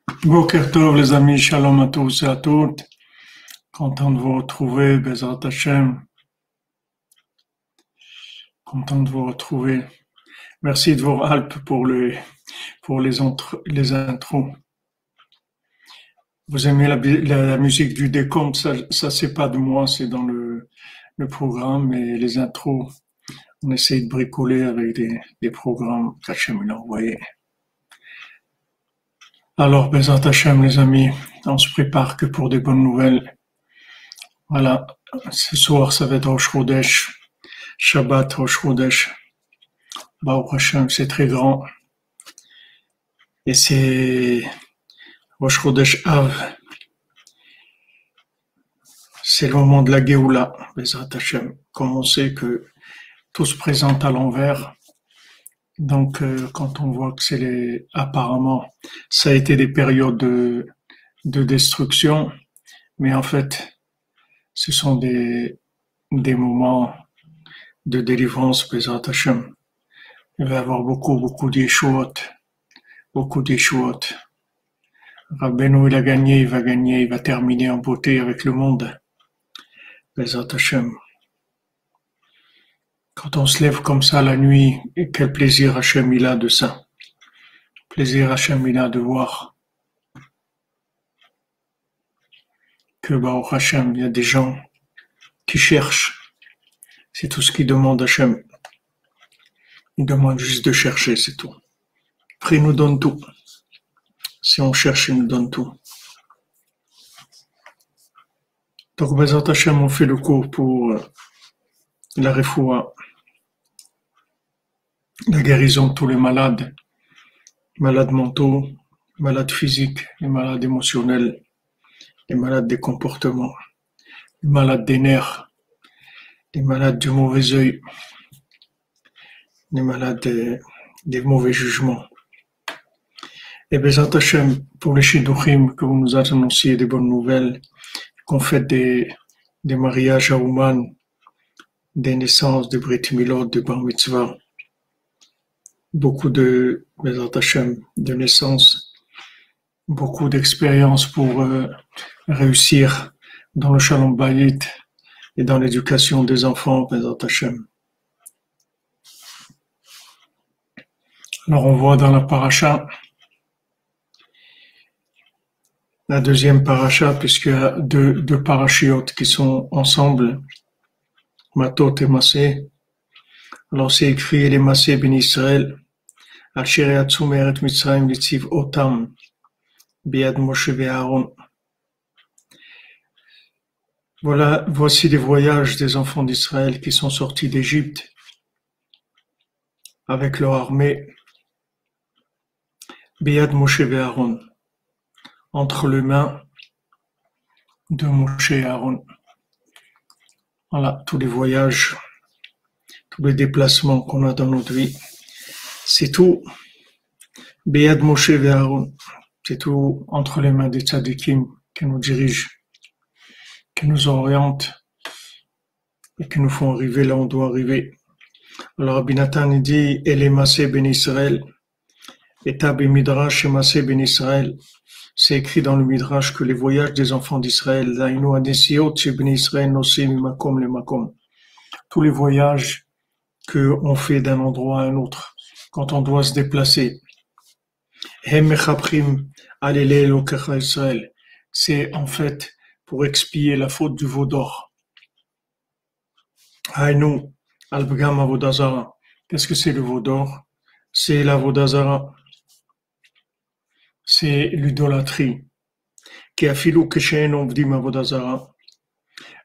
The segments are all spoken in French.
Boker Tov, les amis, shalom à tous et à toutes. Content de vous retrouver, Bezrat Hashem. Content de vous retrouver. Merci de vos Alpes pour les intros. Vous aimez la musique du décompte, ça c'est pas de moi, c'est dans le programme, mais les intros, on essaye de bricoler avec des programmes qu'Hachem il a envoyés. Alors, Bezrat Hashem, les amis, on se prépare que pour des bonnes nouvelles. Voilà, ce soir, ça va être Rosh Chodesh, Shabbat Rosh Chodesh. Baruch Hashem, c'est très grand. Et c'est Rosh Chodesh Av. C'est le moment de la Géoula, Bezrat Hashem. Comme on sait que tout se présente à l'envers, donc quand on voit que apparemment, ça a été des périodes de destruction, mais en fait, ce sont des moments de délivrance, Bezrat Hashem. Il va y avoir beaucoup d'Yeshuot, beaucoup d'Yeshuot. Rabbeinu, il va terminer en beauté avec le monde. Bezrat Hashem. Quand on se lève comme ça la nuit, quel plaisir Hashem il a de ça. Plaisir Hashem il a de voir que Baruch Hashem, il y a des gens qui cherchent. C'est tout ce qu'ils demandent Hashem. Ils demandent juste de chercher, c'est tout. Après, il nous donne tout. Si on cherche, il nous donne tout. Donc, Bezrat Hashem, on fait le cours pour la refoua, la guérison de tous les malades mentaux, malades physiques, les malades émotionnels, les malades des comportements, les malades des nerfs, les malades du mauvais œil, les malades des mauvais jugements. Et Bezrat Hashem, pour les Shidduchim que vous nous annonciez des bonnes nouvelles, qu'on fait des mariages à Ouman, des naissances, des Brit Milot, des Bar Mitzvah, beaucoup de Bezrat Hashem, de naissances, beaucoup d'expériences pour réussir dans le Shalom Bayit et dans l'éducation des enfants, Bezrat Hashem. Alors on voit dans la paracha, la deuxième paracha, puisqu'il y a deux parachiotes qui sont ensemble, Matot et Massé. Alors c'est écrit les Massé ben Israël, Asher yatzu me'eret Mitzrayim litziv otam biad Moshe ve'Aaron. Voici les voyages des enfants d'Israël qui sont sortis d'Égypte avec leur armée, biad Moshe ve'Aaron, entre les mains de Moshe et Aaron. Voilà, tous les voyages, tous les déplacements qu'on a dans notre vie, c'est tout Béad Moshe et Aaron, c'est tout entre les mains des tzadikim qui nous dirigent, qui nous orientent et qui nous font arriver là où on doit arriver. Alors Rabbi Nathan dit, et les Massé ben Israël, et Tab et Midrash et Massé ben Israël, c'est écrit dans le Midrash que les voyages des enfants d'Israël, tous les voyages qu'on fait d'un endroit à un autre, quand on doit se déplacer, c'est en fait pour expier la faute du veau d'or. Qu'est-ce que c'est le veau d'or? C'est la vodazara. C'est l'idolâtrie.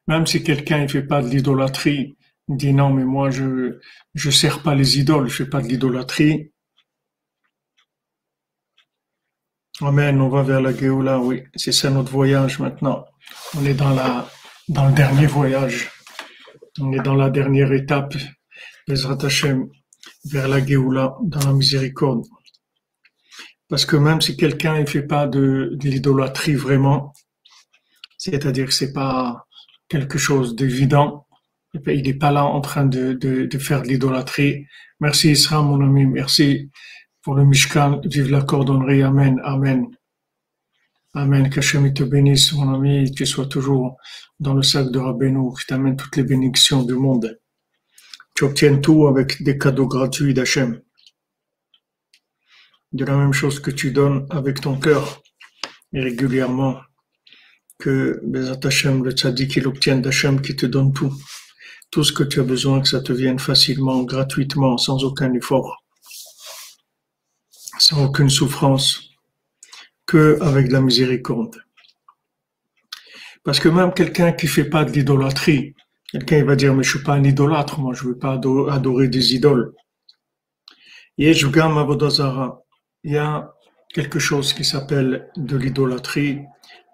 Même si quelqu'un ne fait pas de l'idolâtrie, il dit non, mais moi je sers pas les idoles, je fais pas de l'idolâtrie. Amen, on va vers la Géoula, oui, c'est ça notre voyage maintenant. On est dans le dernier voyage. On est dans la dernière étape, Bezrat Hashem, vers la Géoula, dans la miséricorde. Parce que même si quelqu'un ne fait pas de l'idolâtrie vraiment, c'est-à-dire que c'est pas quelque chose d'évident, il n'est pas là en train de faire de l'idolâtrie. Merci Israël, mon ami, merci pour le Mishkan, vive la cordonnerie, Amen, Amen. Amen. Qu'Hachem te bénisse, mon ami, que tu sois toujours dans le sac de Rabbeinu, qui t'amène toutes les bénédictions du monde. Tu obtiens tout avec des cadeaux gratuits d'Hachem. De la même chose que tu donnes avec ton cœur, et régulièrement, que Bezat Hachem, le tzaddik, il obtient d'Hachem qui te donne tout. Tout ce que tu as besoin, que ça te vienne facilement, gratuitement, sans aucun effort, sans aucune souffrance, que avec la miséricorde. Parce que même quelqu'un qui fait pas de l'idolâtrie, quelqu'un il va dire, mais je suis pas un idolâtre, moi je veux pas adorer des idoles. Yesh gam avodah zara. Il y a quelque chose qui s'appelle de l'idolâtrie,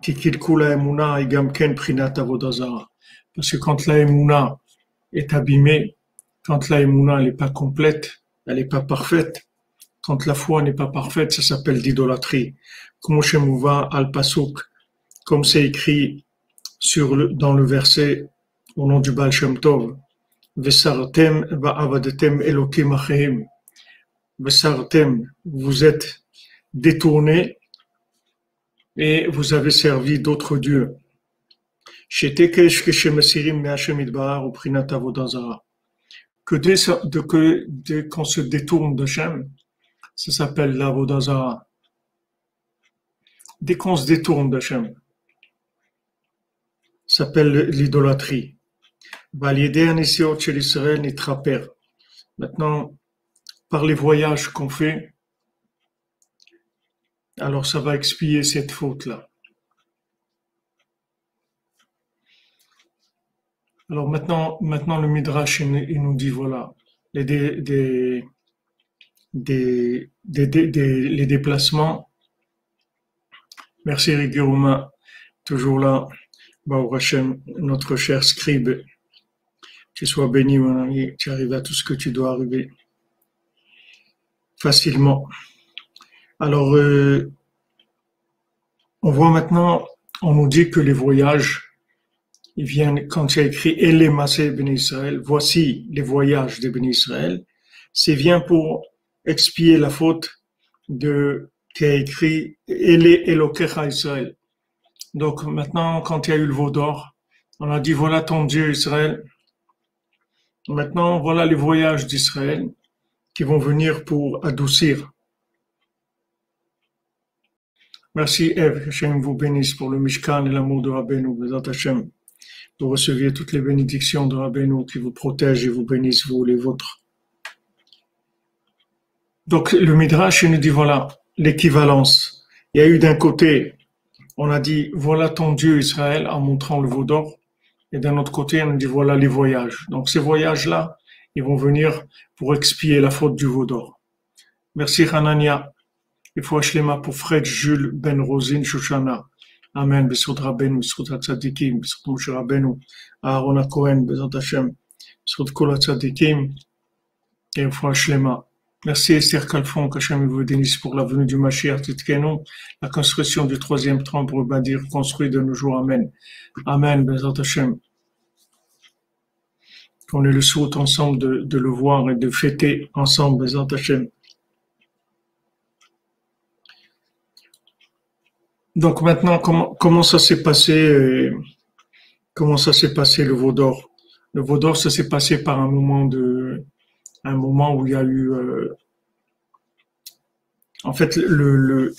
tikilku la emuna et gam ken prinat avodah zara. Parce que quand la emuna est abîmée, quand la emuna n'est pas complète, elle n'est pas parfaite, quand la foi n'est pas parfaite, ça s'appelle l'idolâtrie. Comme Shemouva al-Pasuk, comme c'est écrit dans le verset au nom du Baal Shem Tov, Vesartem va'avadetem elokim acheim. Vesartem, vous êtes détournés et vous avez servi d'autres dieux. Shetekesh keshemesirim me'Hashem idbar ou prinat avodah zara. Que dès qu'on se détourne de Shem, ça s'appelle l'avodah zara. Dès qu'on se détourne d'Hachem, ça s'appelle l'idolâtrie. Maintenant, par les voyages qu'on fait, alors ça va expier cette faute-là. Alors maintenant le Midrash, il nous dit, voilà, les déplacements. Merci Riguruma, toujours là. Baruch Hashem, notre cher scribe, tu sois béni, mon ami, tu arrives à tout ce que tu dois arriver facilement. Alors, on voit maintenant, on nous dit que les voyages, ils viennent, quand il y a écrit Ele Maseh Ben Israël, voici les voyages de Ben Israël, c'est vient pour expier la faute qui a écrit Ele Elokecha Israël. Donc maintenant, quand il y a eu le veau d'or, on a dit voilà ton Dieu Israël. Maintenant, voilà les voyages d'Israël qui vont venir pour adoucir. Merci Eve, que Hachem vous bénisse pour le Mishkan et l'amour de Rabbeinu, Bezat Hachem. Vous receviez toutes les bénédictions de Rabbeinu qui vous protègent et vous bénissent, vous les vôtres. Donc le Midrash, il nous dit voilà l'équivalence. Il y a eu d'un côté, on a dit voilà ton Dieu Israël en montrant le veau d'or, et d'un autre côté on a dit voilà les voyages. Donc ces voyages-là, ils vont venir pour expier la faute du veau d'or. Merci Hanania. Il faut Shlema pour Fred Jules Ben Rosine Shoshana. Amen. B'sut Rabbeinu, b'sut Hatzadikim, b'sut Moshe Rabbeinu, Aaron Cohen, Bezat Hashem, b'sut Kol Hatzadikim, et il faut Shlema. Merci Esther Kalfon, qu'Hachem vous bénisse pour la venue du Mashiach Titkenu, la construction du troisième temple, on va dire, construit de nos jours. Amen. Amen, Bezat Hashem. Qu'on ait le souhait ensemble de le voir et de fêter ensemble, Bezat Hashem. Donc maintenant, comment ça s'est passé, le veau d'or? Le veau d'or, ça s'est passé par un moment où il y a eu, en fait, le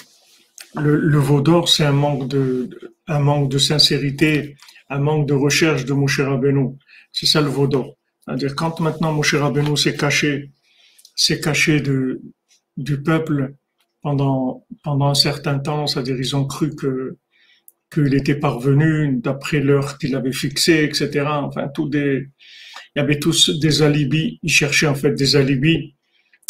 veau d'or, c'est un manque de sincérité, un manque de recherche de Moshe Rabbeinu. C'est ça le veau d'or. C'est-à-dire, quand maintenant Moshe Rabbeinu s'est caché du peuple pendant un certain temps, c'est-à-dire, ils ont cru qu'il était parvenu d'après l'heure qu'il avait fixée, etc. Enfin, il y avait tous des alibis. Ils cherchaient en fait des alibis,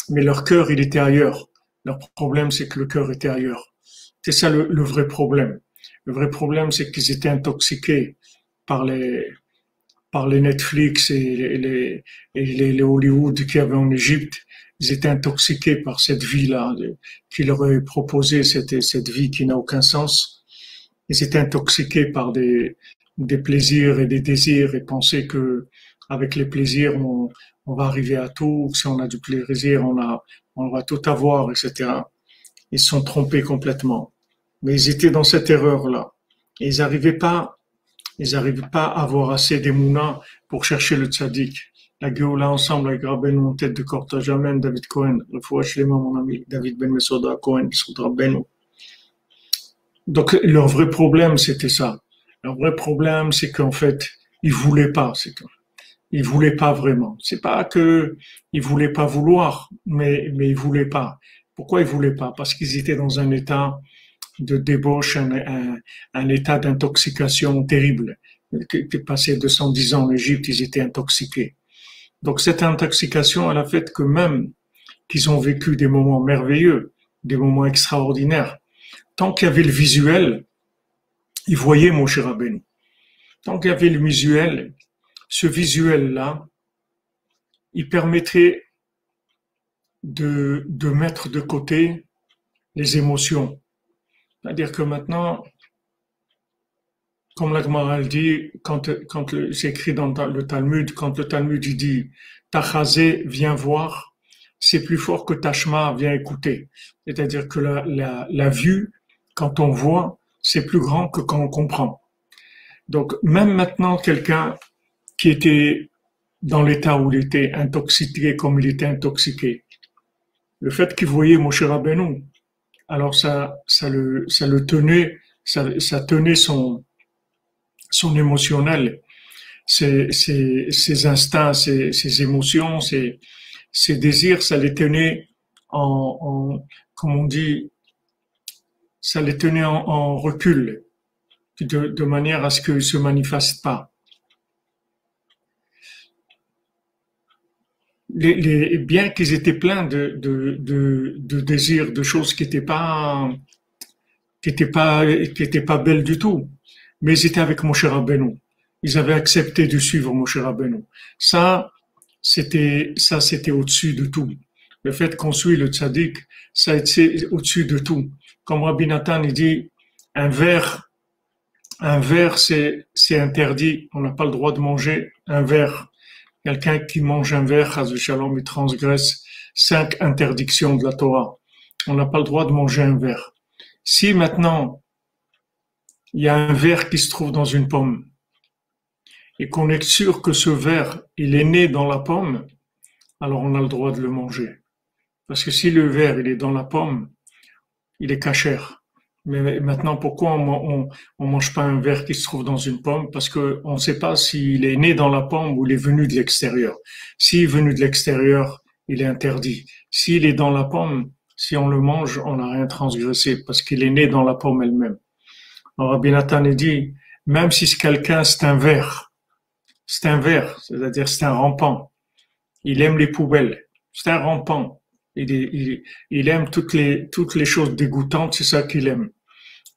mais leur cœur, il était ailleurs. Leur problème, c'est que le cœur était ailleurs. C'est ça le vrai problème. Le vrai problème, c'est qu'ils étaient intoxiqués par les Netflix et les Hollywood qu'il y avait en Égypte. Ils étaient intoxiqués par cette vie-là, qui leur est proposée, cette vie qui n'a aucun sens. Ils étaient intoxiqués par des plaisirs et des désirs et pensaient que avec les plaisirs, on va arriver à tout. Si on a du plaisir, on va tout avoir, etc. Ils se sont trompés complètement. Mais ils étaient dans cette erreur-là. Et ils n'arrivaient pas à avoir assez d'émouna pour chercher le tzaddik. La Géoula ensemble avec Rabbeinu en tête de cortège. Amen, David Cohen. Refoua Shlema, mon ami, David Ben Mesoda Cohen, Bissoud Rabbeinu. Donc, leur vrai problème, c'était ça. Leur vrai problème, c'est qu'en fait, ils voulaient pas. Ils voulaient pas vraiment. C'est pas que ils voulaient pas vouloir, mais ils voulaient pas. Pourquoi ils voulaient pas? Parce qu'ils étaient dans un état de débauche, un état d'intoxication terrible. Qui passé 210 ans en Égypte, ils étaient intoxiqués. Donc cette intoxication, elle a fait que même qu'ils ont vécu des moments merveilleux, des moments extraordinaires, tant qu'il y avait le visuel, ils voyaient Moshe Rabbeinu. Tant qu'il y avait le visuel, ce visuel-là, il permettrait de mettre de côté les émotions. C'est-à-dire que maintenant, comme la Gemara le dit, c'est écrit dans le Talmud, quand le Talmud il dit Tachazé, viens voir, c'est plus fort que Tashma, viens écouter. C'est-à-dire que la vue, quand on voit, c'est plus grand que quand on comprend. Donc, même maintenant, quelqu'un qui était dans l'état où il était intoxiqué, comme il était intoxiqué, le fait qu'il voyait Moshe Rabbeinu, alors ça le tenait, ça tenait son émotionnel, ses instincts, ses émotions, ses désirs, ça les tenait comme on dit, ça les tenait en recul, de manière à ce qu'ils se manifestent pas. Bien qu'ils étaient pleins de désirs, de choses qui étaient pas belles du tout, mais ils étaient avec Moshe Rabbeinu. Ils avaient accepté de suivre Moshe Rabbeinu. Ça, c'était au-dessus de tout. Le fait qu'on suit le tzaddik, ça c'est au-dessus de tout. Comme Rabbi Nathan, il dit, un verre, c'est interdit. On n'a pas le droit de manger un verre. Quelqu'un qui mange un verre, Chas v'Shalom, il transgresse 5 interdictions de la Torah. On n'a pas le droit de manger un verre. Si maintenant, il y a un verre qui se trouve dans une pomme, et qu'on est sûr que ce verre, il est né dans la pomme, alors on a le droit de le manger. Parce que si le verre, il est dans la pomme, il est cachère. Mais maintenant, pourquoi on mange pas un verre qui se trouve dans une pomme? Parce que on ne sait pas s'il est né dans la pomme ou il est venu de l'extérieur. S'il est venu de l'extérieur, il est interdit. S'il est dans la pomme, si on le mange, on n'a rien transgressé parce qu'il est né dans la pomme elle-même. Alors, Rabbi Nathan dit, même si quelqu'un, c'est un verre, c'est-à-dire c'est un rampant. Il aime les poubelles. C'est un rampant. Il aime toutes les choses dégoûtantes, c'est ça qu'il aime.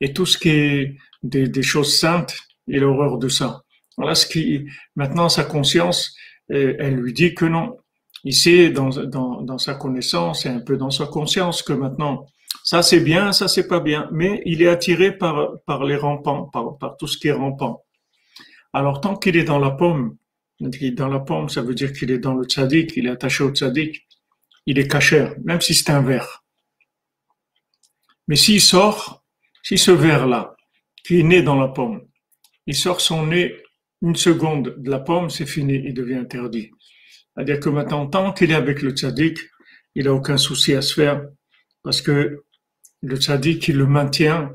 Et tout ce qui est des choses saintes, il a horreur de ça. Voilà maintenant sa conscience, elle lui dit que non. Il sait dans sa connaissance et un peu dans sa conscience que maintenant, ça c'est bien, ça c'est pas bien. Mais il est attiré par les rampants, par tout ce qui est rampant. Alors tant qu'il est dans la pomme, ça veut dire qu'il est dans le tzaddik, il est attaché au tzaddik. Il est cachère, même si c'est un verre. Mais s'il sort, si ce verre-là, qui est né dans la pomme, il sort son nez une seconde de la pomme, c'est fini, il devient interdit. C'est-à-dire que maintenant, tant qu'il est avec le tzaddik, il n'a aucun souci à se faire, parce que le tzaddik, il le maintient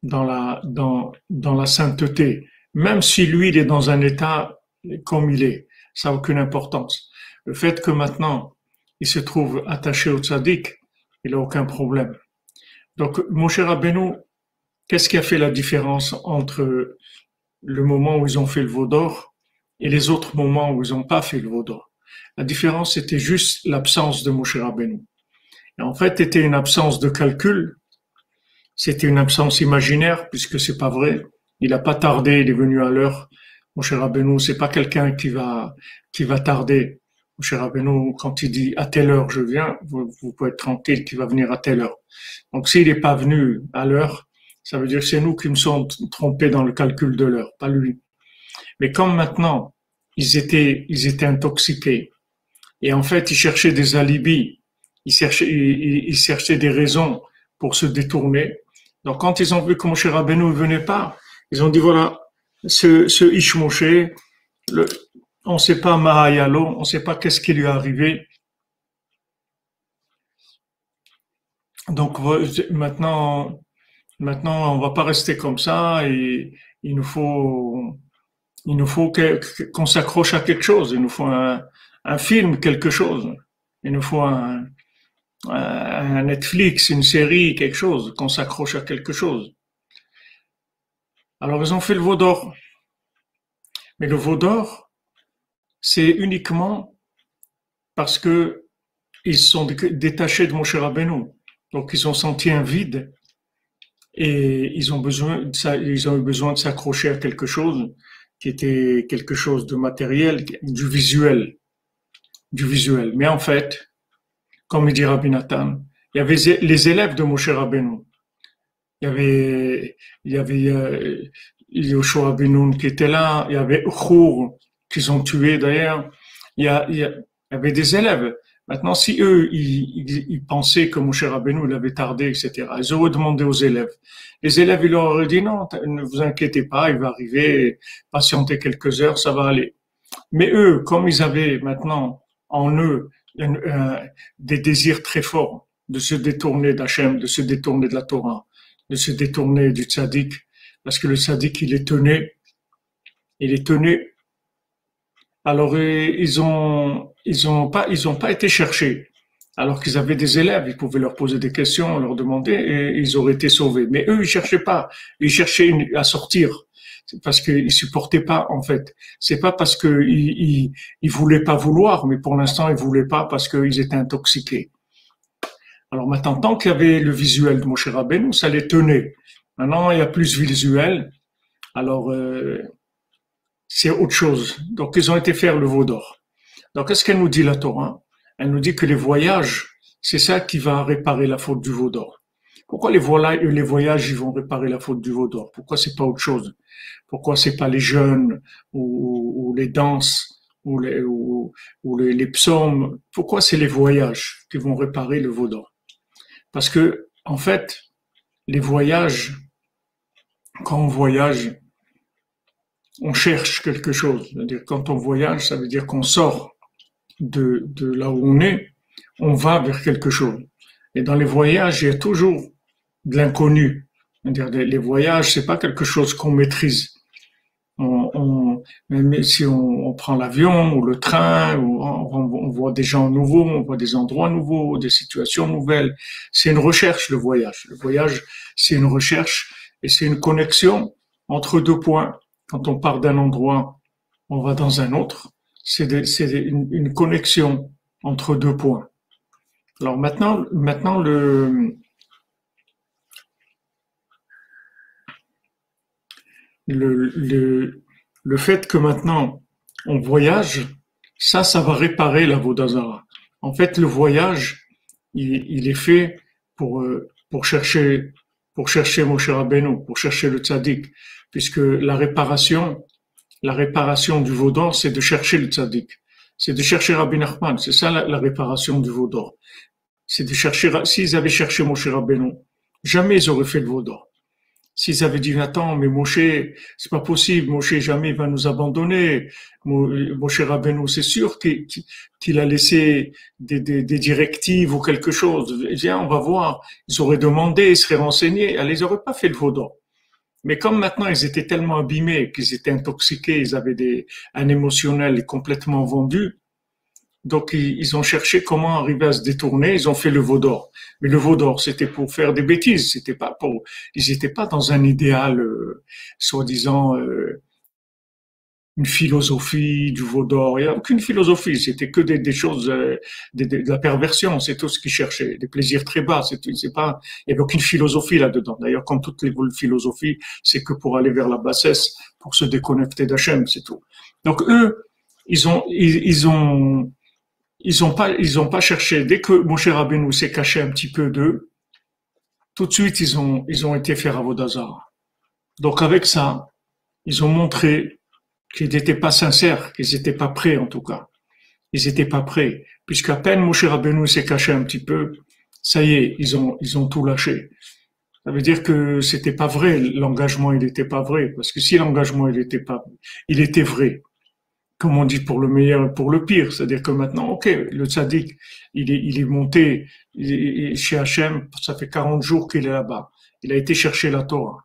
dans la sainteté. Même si lui, il est dans un état comme il est, ça n'a aucune importance. Le fait que maintenant, il se trouve attaché au tzaddik, il n'a aucun problème. Donc, Moshe Rabbeinu, qu'est-ce qui a fait la différence entre le moment où ils ont fait le veau d'or et les autres moments où ils n'ont pas fait le veau d'or? La différence, c'était juste l'absence de Moshe Rabbeinu. Et en fait, c'était une absence de calcul, c'était une absence imaginaire, puisque c'est pas vrai. Il n'a pas tardé, il est venu à l'heure. Moshe Rabbeinu, c'est pas quelqu'un qui va tarder. Moshe Rabbeinu, quand il dit à telle heure je viens, vous pouvez être tranquille qu'il va venir à telle heure. Donc s'il n'est pas venu à l'heure, ça veut dire que c'est nous qui me sommes trompés dans le calcul de l'heure, pas lui. Mais comme maintenant, ils étaient intoxiqués, et en fait ils cherchaient des alibis, ils cherchaient des raisons pour se détourner, Donc, quand ils ont vu que Moshe Rabbeinu ne venait pas, ils ont dit, voilà, ce Ish Moshe, le, on ne sait pas Mahayalo, on ne sait pas qu'est-ce qui lui est arrivé. Donc, maintenant, on va pas rester comme ça et il nous faut, qu'on s'accroche à quelque chose. Il nous faut un film, quelque chose. Il nous faut un Netflix, une série, quelque chose, qu'on s'accroche à quelque chose. Alors, ils ont fait le veau d'or. Mais le veau d'or, c'est uniquement parce que ils sont détachés de Moshe Rabbeinu. Donc, ils ont senti un vide et ils ont eu besoin de s'accrocher à quelque chose qui était quelque chose de matériel, du visuel. Mais en fait, comme dit Rabbi Nathan, il y avait les élèves de Moshe Rabbeinu. Il y avait Yoshua Benoun qui était là, il y avait Chour qu'ils ont tué d'ailleurs. Il y avait des élèves. Maintenant, si eux, ils pensaient que Moshe Rabbeinu, il avait tardé, etc., ils auraient demandé aux élèves. Les élèves, ils leur auraient dit non, ne vous inquiétez pas, il va arriver, patientez quelques heures, ça va aller. Mais eux, comme ils avaient maintenant en eux des désirs très forts de se détourner d'Hachem, de se détourner de la Torah, de se détourner du tzaddik, parce que le tzaddik, il est tenu. Alors ils ont pas été cherchés. Alors qu'ils avaient des élèves, ils pouvaient leur poser des questions, leur demander, et ils auraient été sauvés. Mais eux, ils cherchaient pas. Ils cherchaient à sortir. C'est parce qu'ils supportaient pas, en fait. C'est pas parce qu'ils voulaient pas vouloir, mais pour l'instant, ils voulaient pas parce qu'ils étaient intoxiqués. Alors maintenant, tant qu'il y avait le visuel de Moshe Rabbeinu, ça les tenait. Maintenant, il y a plus visuel. Alors, c'est autre chose. Donc, ils ont été faire le veau d'or. Donc, qu'est-ce qu'elle nous dit, la Torah? Elle nous dit que les voyages, c'est ça qui va réparer la faute du veau d'or. Pourquoi les voyages, ils vont réparer la faute du veau d'or? Pourquoi c'est pas autre chose? Pourquoi c'est pas les jeûnes ou les danses ou les psaumes? Pourquoi c'est les voyages qui vont réparer le veau d'or? Parce que, en fait, les voyages, quand on voyage, on cherche quelque chose. C'est-à-dire, quand on voyage, ça veut dire qu'on sort de là où on va vers quelque chose. Et dans les voyages, il y a toujours de l'inconnu. C'est-à-dire, les voyages, c'est pas quelque chose qu'on maîtrise. Même si on prend l'avion ou le train, ou on voit des gens nouveaux, on voit des endroits nouveaux, des situations nouvelles. C'est une recherche, le voyage. Le voyage, c'est une recherche et c'est une connexion entre deux points. Quand on part d'un endroit, on va dans un autre. C'est une connexion entre deux points. Alors maintenant le fait que maintenant on voyage, ça va réparer la Vodazara. En fait, le voyage, il est fait pour chercher Moshe Rabbeinu, pour chercher le tzaddik, puisque la réparation du veau d'or, c'est de chercher le tzaddik. C'est de chercher Rabbi Nachman. C'est ça la réparation du veau d'or. C'est de chercher, s'ils avaient cherché Moshe Rabbeinu, jamais ils auraient fait le veau d'or. S'ils avaient dit, attends, mais Moshe, c'est pas possible, Moshe jamais va nous abandonner. Moshe Rabbeinu, c'est sûr qu'il a laissé des directives ou quelque chose. Viens, on va voir. Ils auraient demandé, ils seraient renseignés. Ils n'auraient pas fait le veau d'or. Mais comme maintenant ils étaient tellement abîmés, qu'ils étaient intoxiqués, ils avaient un émotionnel complètement vendu, donc ils ont cherché comment arriver à se détourner, ils ont fait le veau d'or. Mais le veau d'or, c'était pour faire des bêtises, ils n'étaient pas dans un idéal, soi-disant, une philosophie du veau d'or. Il n'y a aucune philosophie, c'était que des choses, de la perversion, c'est tout ce qu'ils cherchaient, des plaisirs très bas, c'est pas, il n'y avait aucune philosophie là-dedans. D'ailleurs, comme toutes les philosophies, c'est que pour aller vers la bassesse, pour se déconnecter d'Hachem, c'est tout. Donc eux, ils ont pas cherché. Dès que Moshe Rabbeinu s'est caché un petit peu d'eux, tout de suite ils ont été faire Avodazara. Donc avec ça, ils ont montré qu'ils n'étaient pas sincères, qu'ils n'étaient pas prêts en tout cas. Ils n'étaient pas prêts, puisqu'à peine Moshe Rabbeinu s'est caché un petit peu, ça y est, ils ont tout lâché. Ça veut dire que c'était pas vrai, l'engagement il était pas vrai, parce que si l'engagement il était vrai, comme on dit pour le meilleur et pour le pire, c'est-à-dire que maintenant, ok, le tzaddik, il est monté chez Hachem, ça fait 40 jours qu'il est là-bas, il a été chercher la Torah.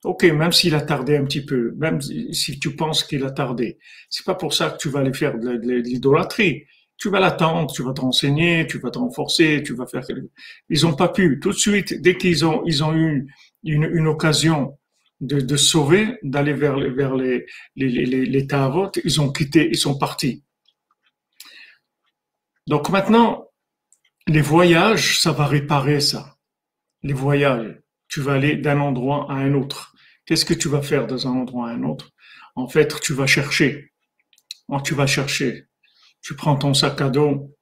Ok, même s'il a tardé un petit peu, même si tu penses qu'il a tardé, c'est pas pour ça que tu vas aller faire de l'idolâtrie. Tu vas l'attendre, tu vas te renseigner, tu vas te renforcer, tu vas faire quelque... Ils ont pas pu. Tout de suite, dès ils ont eu une occasion de sauver, d'aller vers les Tahavot, ils ont quitté, ils sont partis. Donc maintenant, les voyages, ça va réparer ça. Les voyages, tu vas aller d'un endroit à un autre. Qu'est-ce que tu vas faire dans un endroit à un autre? En fait, tu vas chercher. Tu vas chercher. Tu prends ton sac à dos,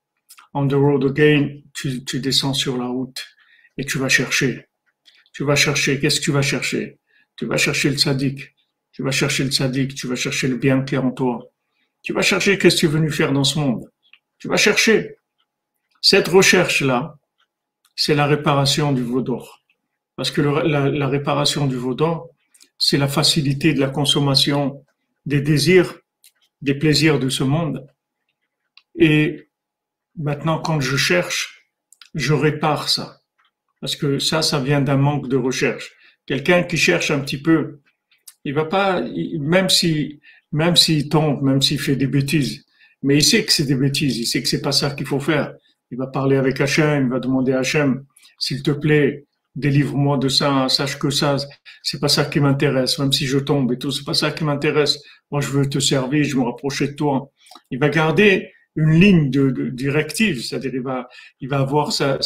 on the road again, tu descends sur la route et tu vas chercher. Tu vas chercher. Qu'est-ce que tu vas chercher? Tu vas chercher le tzaddik. Tu vas chercher le tzaddik. Tu vas chercher le bien qui est en toi. Tu vas chercher qu'est-ce que tu es venu faire dans ce monde. Tu vas chercher. Cette recherche-là, c'est la réparation du veau d'or. Parce que la réparation du veau d'or, c'est la facilité de la consommation des désirs, des plaisirs de ce monde. Et maintenant, quand je cherche, je répare ça. Parce que ça vient d'un manque de recherche. Quelqu'un qui cherche un petit peu, il va pas, même s'il tombe, même s'il fait des bêtises, mais il sait que c'est des bêtises, il sait que c'est pas ça qu'il faut faire. Il va parler avec Hachem, il va demander à Hachem, s'il te plaît, délivre-moi de ça, sache que ça, c'est pas ça qui m'intéresse, même si je tombe et tout, c'est pas ça qui m'intéresse. Moi, je veux te servir, je veux me rapprocher de toi. Il va garder une ligne de directive, c'est-à-dire il va avoir sa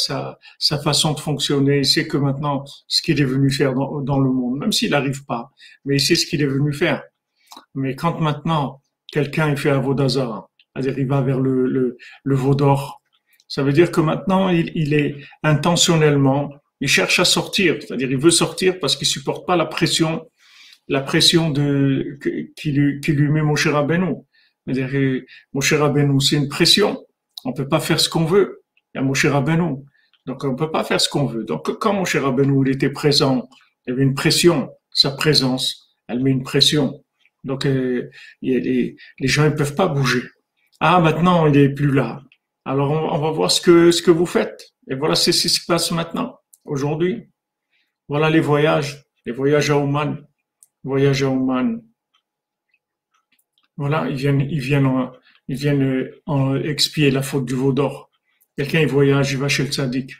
façon de fonctionner, il sait que maintenant, ce qu'il est venu faire dans le monde, même s'il n'arrive pas, mais il sait ce qu'il est venu faire. Mais quand maintenant, quelqu'un il fait un Vodazara, c'est-à-dire il va vers le veau d'or, ça veut dire que maintenant, il est intentionnellement, il cherche à sortir, c'est-à-dire il veut sortir parce qu'il supporte pas la pression qui lui met Moshe Rabbeinu. C'est-à-dire que Moshe Rabbeinu, c'est une pression. On peut pas faire ce qu'on veut. Il y a Moshe Rabbeinu. Donc on peut pas faire ce qu'on veut. Donc quand Moshe Rabbeinu il était présent, il y avait une pression. Sa présence, elle met une pression. Donc les gens ne peuvent pas bouger. Ah maintenant il est plus là. Alors on va voir ce que vous faites. Et voilà c'est ce qui se passe maintenant, aujourd'hui. Voilà les voyages à Oman, voyages à Oman. Voilà, ils viennent expier la faute du veau d'or. Quelqu'un il voyage, il va chez le tzaddik.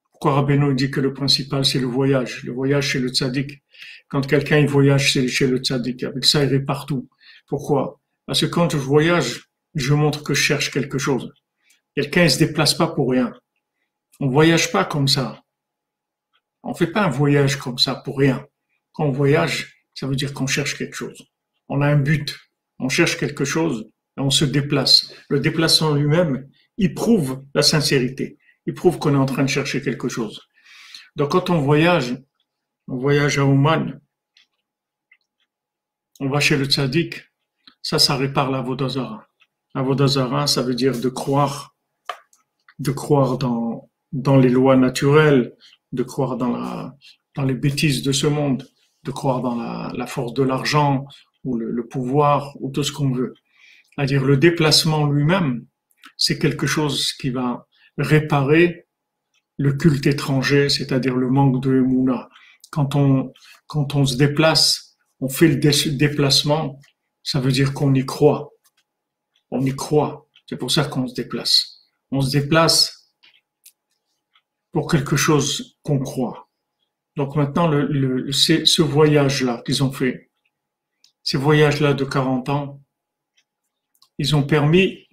Pourquoi Rabbeinu dit que le principal c'est le voyage? Le voyage chez le tzaddik. Quand quelqu'un il voyage, c'est chez le tzaddik. Avec ça, il est partout. Pourquoi? Parce que quand je voyage, je montre que je cherche quelque chose. Quelqu'un il se déplace pas pour rien. On voyage pas comme ça. On fait pas un voyage comme ça pour rien. Quand on voyage, ça veut dire qu'on cherche quelque chose. On a un but. On cherche quelque chose et on se déplace. Le déplacement lui-même, il prouve la sincérité. Il prouve qu'on est en train de chercher quelque chose. Donc quand on voyage à Oman, on va chez le tzaddik, ça répare la Vodazara. La Vodazara, ça veut dire de croire dans les lois naturelles, de croire dans les bêtises de ce monde, de croire dans la force de l'argent, ou le pouvoir, ou tout ce qu'on veut. C'est-à-dire le déplacement lui-même, c'est quelque chose qui va réparer le culte étranger, c'est-à-dire le manque de Emouna. Quand on se déplace, on fait le déplacement, ça veut dire qu'on y croit. On y croit. C'est pour ça qu'on se déplace. On se déplace pour quelque chose qu'on croit. Donc maintenant, c'est ce voyage-là qu'ils ont fait, ces voyages-là de 40 ans, ils ont permis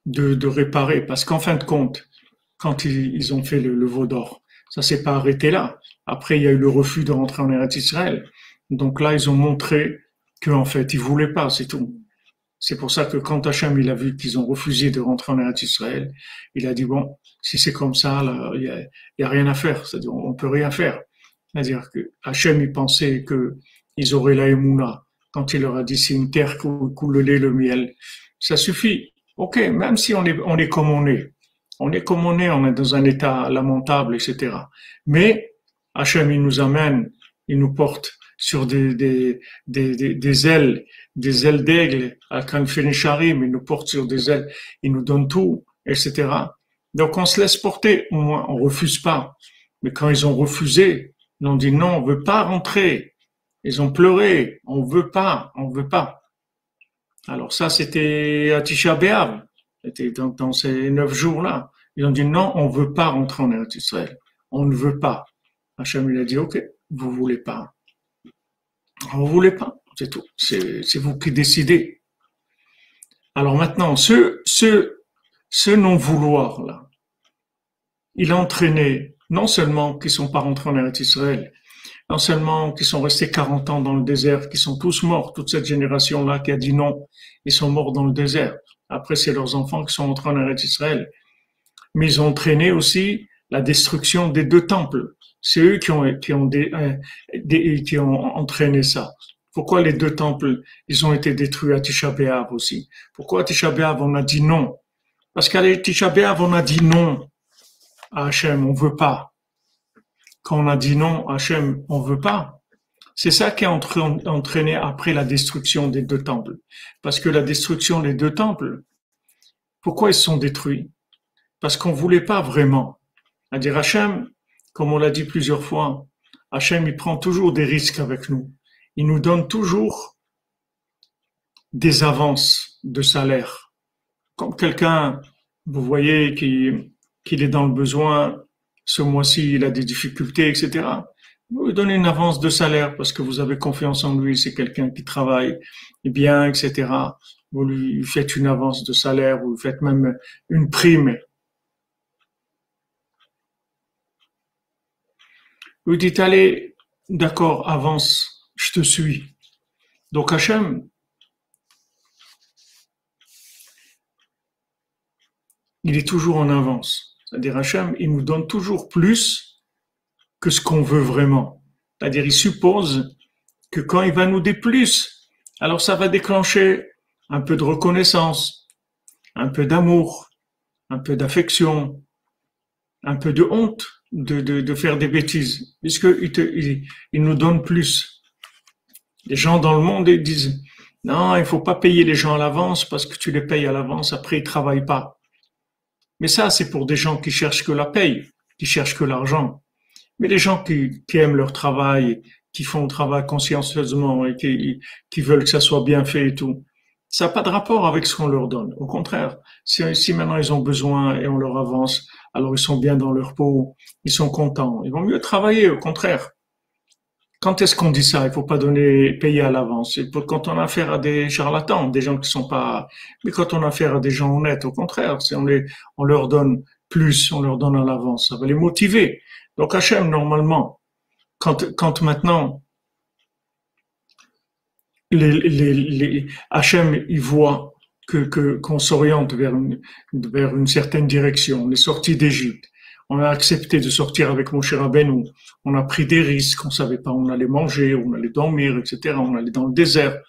de réparer. Parce qu'en fin de compte, quand ils ont fait le veau d'or, ça s'est pas arrêté là. Après, il y a eu le refus de rentrer en Eretz Israël. Donc là, ils ont montré qu'en fait, ils voulaient pas, c'est tout. C'est pour ça que quand Hachem, il a vu qu'ils ont refusé de rentrer en Eretz Israël, il a dit, bon, si c'est comme ça, là, il y a rien à faire. C'est-à-dire, on peut rien faire. C'est-à-dire que Hachem, il pensait que ils auraient la Emouna. Quand il leur a dit, c'est une terre qui coule le lait, le miel. Ça suffit. Ok, même si on est comme on est. On est comme on est dans un état lamentable, etc. Mais Hachem, il nous amène, il nous porte sur des ailes, des ailes d'aigle, à Kanfenisharim, il nous porte sur des ailes, il nous donne tout, etc. Donc on se laisse porter, au moins on refuse pas. Mais quand ils ont refusé, ils ont dit non, on veut pas rentrer. Ils ont pleuré, on veut pas, on veut pas. Alors ça, c'était à Tisha B'Av, c'était dans ces 9 jours-là. Ils ont dit non, on veut pas rentrer en Eretz Israël. On ne veut pas. Hachem, il a dit, ok, vous voulez pas. Vous voulez pas, c'est tout. C'est vous qui décidez. Alors maintenant, ce non-vouloir, là, il a entraîné, non seulement qu'ils sont pas rentrés en Eretz Israël, non seulement qu'ils sont restés 40 ans dans le désert, qu'ils sont tous morts, toute cette génération-là qui a dit non, ils sont morts dans le désert. Après, c'est leurs enfants qui sont entrés en Eretz Israël. Mais ils ont entraîné aussi la destruction des 2 temples. C'est eux qui ont entraîné ça. Pourquoi les 2 temples, ils ont été détruits à Tisha B'Av aussi? Pourquoi à Tisha B'Av, on a dit non? Parce qu'à Tisha B'Av, on a dit non à Hachem, on veut pas. Quand on a dit non à Hachem, on veut pas. C'est ça qui a entraîné après la destruction des 2 temples. Parce que la destruction des 2 temples, pourquoi ils sont détruits? Parce qu'on voulait pas vraiment. C'est-à-dire Hachem, comme on l'a dit plusieurs fois, Hachem, il prend toujours des risques avec nous. Il nous donne toujours des avances de salaire. Comme quelqu'un, vous voyez, qu'il est dans le besoin, ce mois-ci, il a des difficultés, etc. Vous lui donnez une avance de salaire parce que vous avez confiance en lui, c'est quelqu'un qui travaille bien, etc. Vous lui faites une avance de salaire, vous lui faites même une prime. Vous dites, allez, d'accord, avance, je te suis. Donc Hachem, il est toujours en avance. C'est-à-dire Hachem, il nous donne toujours plus que ce qu'on veut vraiment. C'est-à-dire, il suppose que quand il va nous donner plus, alors ça va déclencher un peu de reconnaissance, un peu d'amour, un peu d'affection, un peu de honte de faire des bêtises, puisqu'il nous donne plus. Les gens dans le monde, ils disent, non, il faut pas payer les gens à l'avance parce que tu les payes à l'avance, après ils travaillent pas. Mais ça, c'est pour des gens qui cherchent que la paye, qui cherchent que l'argent. Mais les gens qui aiment leur travail, qui font le travail consciencieusement et qui veulent que ça soit bien fait et tout, ça n'a pas de rapport avec ce qu'on leur donne. Au contraire, si maintenant ils ont besoin et on leur avance, alors ils sont bien dans leur peau, ils sont contents. Ils vont mieux travailler, au contraire. Quand est-ce qu'on dit ça? Il faut pas payer à l'avance. C'est quand on a affaire à des charlatans, des gens qui sont pas, mais quand on a affaire à des gens honnêtes, au contraire, on leur donne plus, on leur donne à l'avance. Ça va les motiver. Donc Hachem, normalement, quand maintenant, Hachem, il voit qu'on s'oriente vers une certaine direction. On est sorti d'Égypte. On a accepté de sortir avec Moshe Rabbeinu. On a pris des risques. On savait pas où on allait manger, où on allait dormir, etc. On allait dans le désert.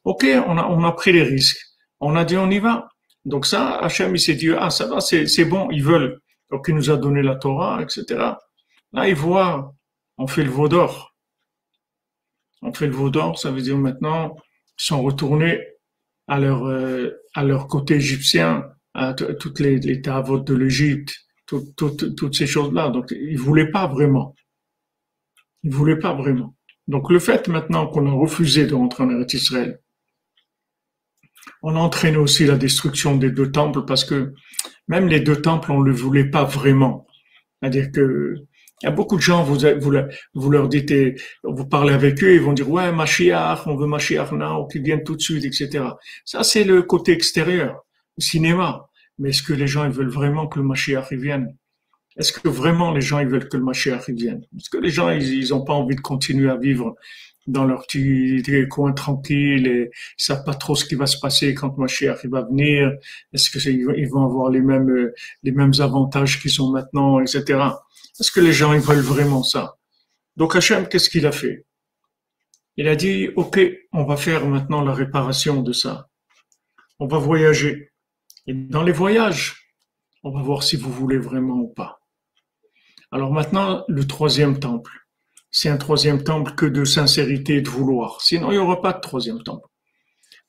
Ok, on a pris les risques. On a dit on y va. Donc ça, Hachem, il s'est dit, ah, ça va, c'est bon, ils veulent. Donc il nous a donné la Torah, etc. Là, il voit, on fait le veau d'or. On fait le veau d'or, ça veut dire maintenant, ils sont retournés à leur côté égyptien, à toutes les tavotes de l'Égypte, toutes ces choses-là. Donc, ils voulaient pas vraiment. Ils voulaient pas vraiment. Donc, le fait maintenant qu'on a refusé de rentrer en Eretz Israël, on a entraîné aussi la destruction des 2 temples parce que même les 2 temples, on ne le voulait pas vraiment. C'est-à-dire que il y a beaucoup de gens, vous leur dites, vous parlez avec eux, ils vont dire, ouais, Mashiach, on veut Mashiach now, qui vienne tout de suite, etc. Ça, c'est le côté extérieur, le cinéma. Mais est-ce que les gens, ils veulent vraiment que le Mashiach vienne? Est-ce que vraiment les gens, ils veulent que le Mashiach vienne? Est-ce que les gens, ils ont pas envie de continuer à vivre dans leur petit coin tranquille et ils savent pas trop ce qui va se passer quand Mashiach il va venir? Est-ce que ils vont avoir les mêmes avantages qu'ils ont maintenant, etc. Est-ce que les gens ils veulent vraiment ça? Donc Hachem, qu'est-ce qu'il a fait? Il a dit, ok, on va faire maintenant la réparation de ça. On va voyager. Et dans les voyages, on va voir si vous voulez vraiment ou pas. Alors maintenant, le troisième temple. C'est un troisième temple que de sincérité et de vouloir. Sinon, il n'y aura pas de troisième temple.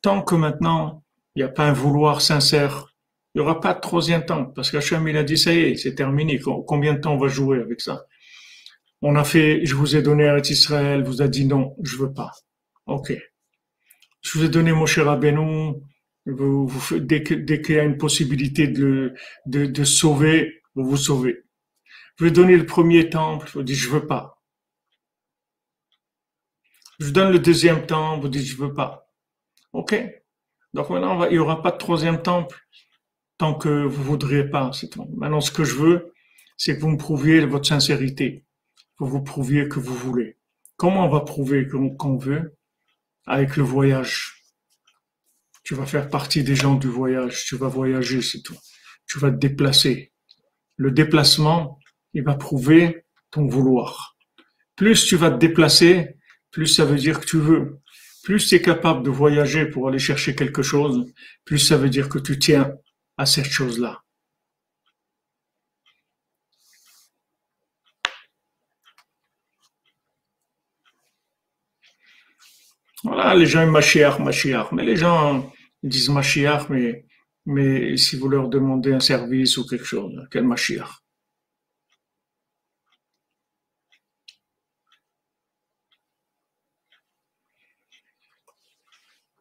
Tant que maintenant, il n'y a pas un vouloir sincère, il n'y aura pas de troisième temple. Parce qu'Hachem, il a dit, ça y est, c'est terminé. Combien de temps on va jouer avec ça? On a fait, je vous ai donné Eretz Israël, vous a dit non, je veux pas. Ok. Je vous ai donné Moshe Rabbeinu, dès qu'il y a une possibilité de sauver, vous vous sauvez. Je vais donner le premier temple, vous dites je veux pas. Je vous donne le deuxième temple, vous dites je veux pas. Ok. Donc maintenant, il y aura pas de troisième temple tant que vous voudriez pas. C'est tout. Maintenant, ce que je veux, c'est que vous me prouviez votre sincérité. Que vous prouviez que vous voulez. Comment on va prouver qu'on veut? Avec le voyage. Tu vas faire partie des gens du voyage. Tu vas voyager, c'est tout. Tu vas te déplacer. Le déplacement, il va prouver ton vouloir. Plus tu vas te déplacer, plus ça veut dire que tu veux. Plus tu es capable de voyager pour aller chercher quelque chose, plus ça veut dire que tu tiens à cette chose-là. Voilà, les gens, Mashiach, Mashiach. Mais les gens disent Mashiach, mais si vous leur demandez un service ou quelque chose, quel Mashiach?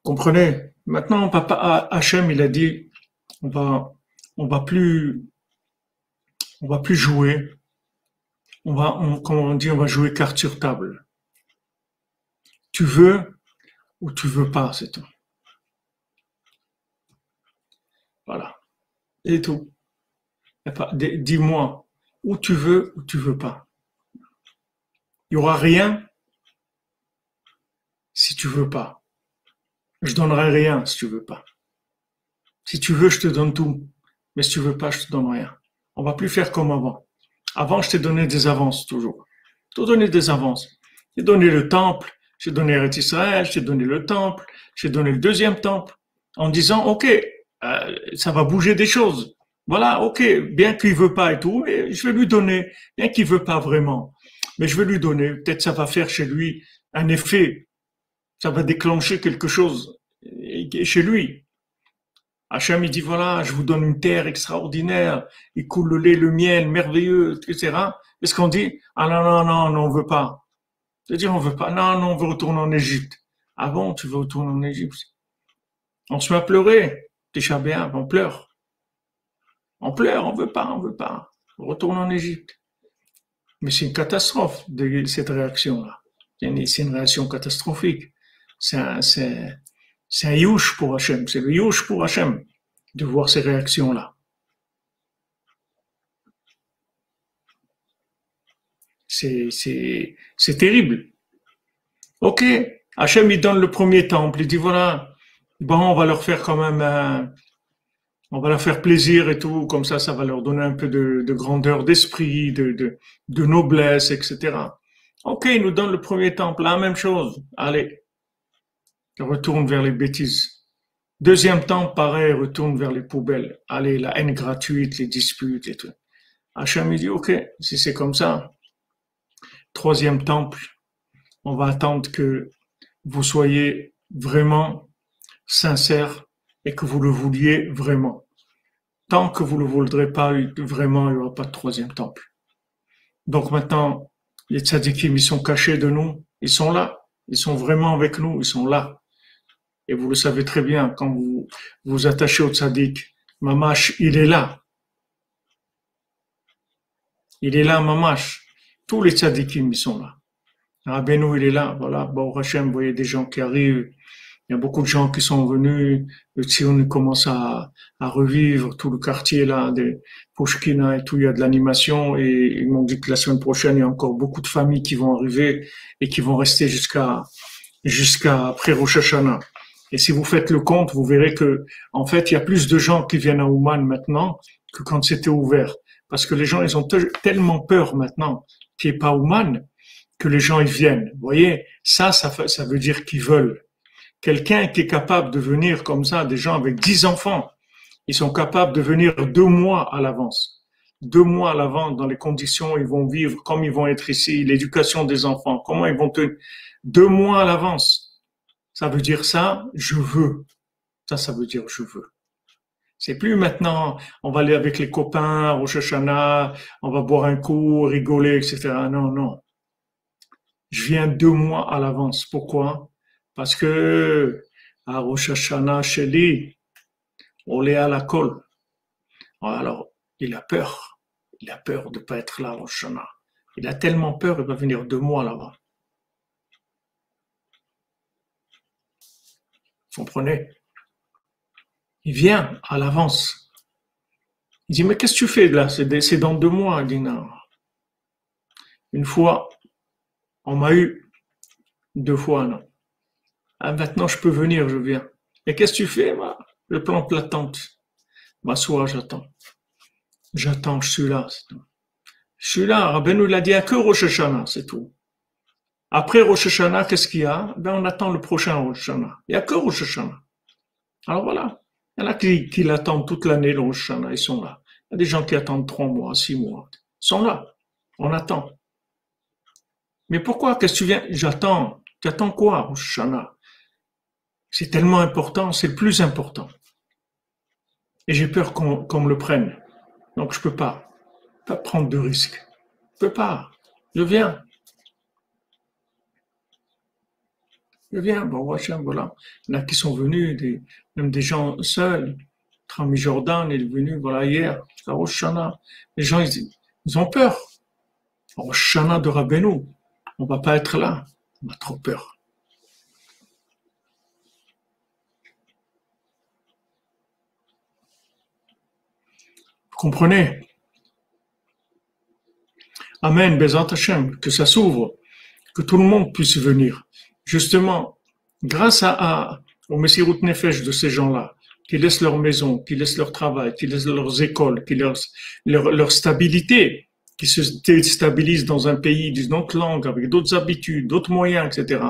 Comprenez? Maintenant, papa Hachem, il a dit, on va, on va plus, on va plus jouer. Comme on dit, on va jouer carte sur table. Tu veux ou tu veux pas, c'est tout. Voilà. Et tout. Dis-moi où tu veux ou tu veux pas. Il y aura rien si tu veux pas. Je donnerai rien si tu veux pas. Si tu veux, je te donne tout. Mais si tu veux pas, je te donne rien. On va plus faire comme avant. Avant, je t'ai donné des avances toujours. Je t'ai donné des avances. J'ai donné le temple, j'ai donné Eretz Israël, j'ai donné le temple, j'ai donné le deuxième temple, en disant, OK, ça va bouger des choses. Voilà, OK, bien qu'il veut pas et tout, mais je vais lui donner, bien qu'il veut pas vraiment. Mais je vais lui donner, peut-être ça va faire chez lui un effet, ça va déclencher quelque chose chez lui. Hachem, il dit, voilà, je vous donne une terre extraordinaire, il coule le lait, le miel, merveilleux, etc. Est-ce qu'on dit, ah non, non, non, non, on veut pas. C'est-à-dire, on veut pas, non, non, on veut retourner en Égypte. Ah bon, tu veux retourner en Égypte? On se met à pleurer. Tisha B'Av, on pleure. On pleure, on veut pas, on veut pas. On retourne en Égypte. Mais c'est une catastrophe, cette réaction-là. C'est une réaction catastrophique. C'est un youch pour Hachem. C'est le youch pour Hachem de voir ces réactions-là. C'est terrible. Ok, Hachem il donne le premier temple. Il dit voilà, bon, on va leur faire quand même, on va leur faire plaisir et tout. Comme ça va leur donner un peu de grandeur d'esprit, de noblesse, etc. Ok, il nous donne le premier temple, la même chose. Allez, retourne vers les bêtises. Deuxième temple, pareil, retourne vers les poubelles. Allez, la haine gratuite, les disputes et tout. Hachem il dit ok, si c'est comme ça. Troisième temple, on va attendre que vous soyez vraiment sincère et que vous le vouliez vraiment. Tant que vous ne le voudrez pas vraiment, il n'y aura pas de troisième temple. Donc maintenant, les tzadikim, ils sont cachés de nous, ils sont là, ils sont vraiment avec nous, ils sont là. Et vous le savez très bien, quand vous vous attachez au tzadik, Mamash, il est là. Il est là, Mamash. Tous les tzadikim, ils sont là. Rabbeinu, il est là, voilà, bon, Hachem, vous voyez des gens qui arrivent, il y a beaucoup de gens qui sont venus, le Tzion commence à revivre, tout le quartier là, des Pouchkina et tout, il y a de l'animation, et ils m'ont dit que la semaine prochaine, il y a encore beaucoup de familles qui vont arriver et qui vont rester jusqu'à après Rosh Hashanah. Et si vous faites le compte, vous verrez que, en fait, il y a plus de gens qui viennent à Ouman maintenant que quand c'était ouvert. Parce que les gens, ils ont tellement peur maintenant qu'il n'y ait pas Ouman, que les gens, ils viennent. Vous voyez, ça veut dire qu'ils veulent. Quelqu'un qui est capable de venir comme ça, des gens avec 10 enfants, ils sont capables de venir 2 mois à l'avance. 2 mois à l'avance dans les conditions où ils vont vivre, comme ils vont être ici, l'éducation des enfants, comment ils vont tenir. 2 mois à l'avance. Ça veut dire ça, je veux. Ça veut dire je veux. C'est plus maintenant, on va aller avec les copains, Rosh Hashanah, on va boire un coup, rigoler, etc. Non, non. Je viens 2 mois à l'avance. Pourquoi? Parce que à Rosh Hashanah, chez lui, on est à la colle. Alors, il a peur. Il a peur de ne pas être là à Rosh Hashanah. Il a tellement peur, il va venir 2 mois là-bas. Vous comprenez? Il vient à l'avance. Il dit, mais qu'est-ce que tu fais là? C'est dans 2 mois. Il dit, non. Une fois, on m'a eu 2 fois, non. Ah, maintenant, je peux venir, je viens. Et qu'est-ce que tu fais? Bah, je plante la tente. M'assois, j'attends. J'attends, je suis là, c'est tout. Je suis là. Rabbeinu l'a dit à que Rosh Hashanah, c'est tout. Après Rosh Hashanah, qu'est-ce qu'il y a? Ben, on attend le prochain Rosh Hashanah. Il n'y a que Rosh Hashanah. Alors voilà. Il y en a qui l'attendent toute l'année, le Rosh Hashanah, ils sont là. Il y a des gens qui attendent 3 mois, 6 mois. Ils sont là. On attend. Mais pourquoi? Qu'est-ce que tu viens? J'attends. Tu attends quoi, Rosh Hashanah? C'est tellement important, c'est le plus important. Et j'ai peur qu'on me le prenne. Donc je peux pas prendre de risques. Je peux pas. Je viens. Bon, voilà. Il y en a qui sont venus, même des gens seuls. Trami Jordan est venu, voilà, hier, à Rosh Hashanah. Les gens, ils ont peur. Rosh Hashanah de Rabbeinu. On va pas être là. On a trop peur. Vous comprenez? Amen, Bezat Hashem, que ça s'ouvre, que tout le monde puisse venir. Justement, grâce au Messirut Nefesh de ces gens-là, qui laissent leur maison, qui laissent leur travail, qui laissent leurs écoles, qui laissent leur stabilité, qui se stabilisent dans un pays d'une autre langue, avec d'autres habitudes, d'autres moyens, etc.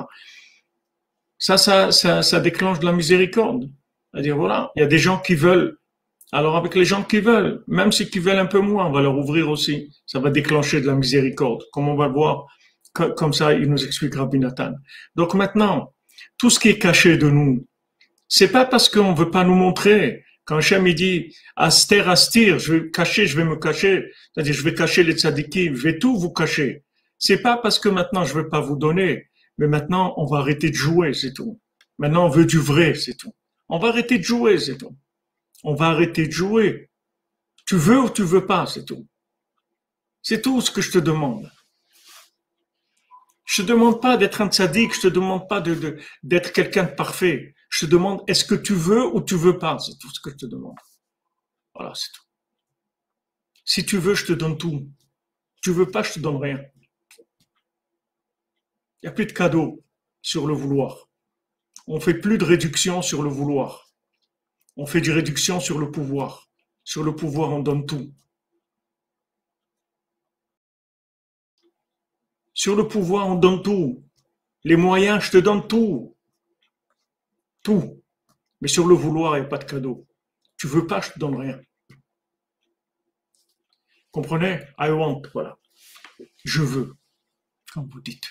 Ça déclenche de la miséricorde. C'est-à-dire, voilà, il y a des gens qui veulent. Alors avec les gens qui veulent, même ceux qui veulent un peu moins, on va leur ouvrir aussi. Ça va déclencher de la miséricorde, comme on va le voir. Comme ça, il nous explique Rabbi Nathan. Donc maintenant, tout ce qui est caché de nous, c'est pas parce qu'on veut pas nous montrer. Quand Hachem il dit Aster, Astir, je vais cacher, je vais me cacher, c'est-à-dire je vais cacher les tzadikim, je vais tout vous cacher. C'est pas parce que maintenant je veux pas vous donner, mais maintenant on va arrêter de jouer, c'est tout. Maintenant on veut du vrai, c'est tout. On va arrêter de jouer, c'est tout. On va arrêter de jouer. Tu veux ou tu veux pas, c'est tout. C'est tout ce que je te demande. Je te demande pas d'être un tzaddik, je te demande pas d'être quelqu'un de parfait. Je te demande est-ce que tu veux ou tu veux pas, c'est tout ce que je te demande. Voilà, c'est tout. Si tu veux, je te donne tout. Tu veux pas, je te donne rien. Il n'y a plus de cadeaux sur le vouloir. On fait plus de réduction sur le vouloir. On fait du réduction sur le pouvoir. Sur le pouvoir, on donne tout. Sur le pouvoir, on donne tout. Les moyens, je te donne tout. Tout. Mais sur le vouloir, il n'y a pas de cadeau. Tu veux pas, je te donne rien. Comprenez? I want, voilà. Je veux, comme vous dites.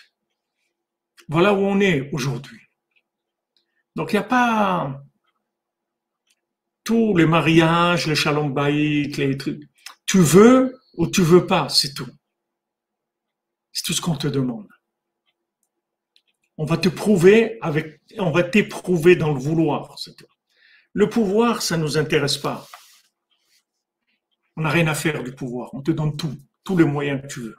Voilà où on est aujourd'hui. Donc il n'y a pas tous les mariages, les shalom bayit, les trucs. Tu veux ou tu veux pas, c'est tout. C'est tout ce qu'on te demande. On va t'éprouver dans le vouloir, c'est tout. Le pouvoir, ça ne nous intéresse pas. On n'a rien à faire du pouvoir. On te donne tout, tous les moyens que tu veux.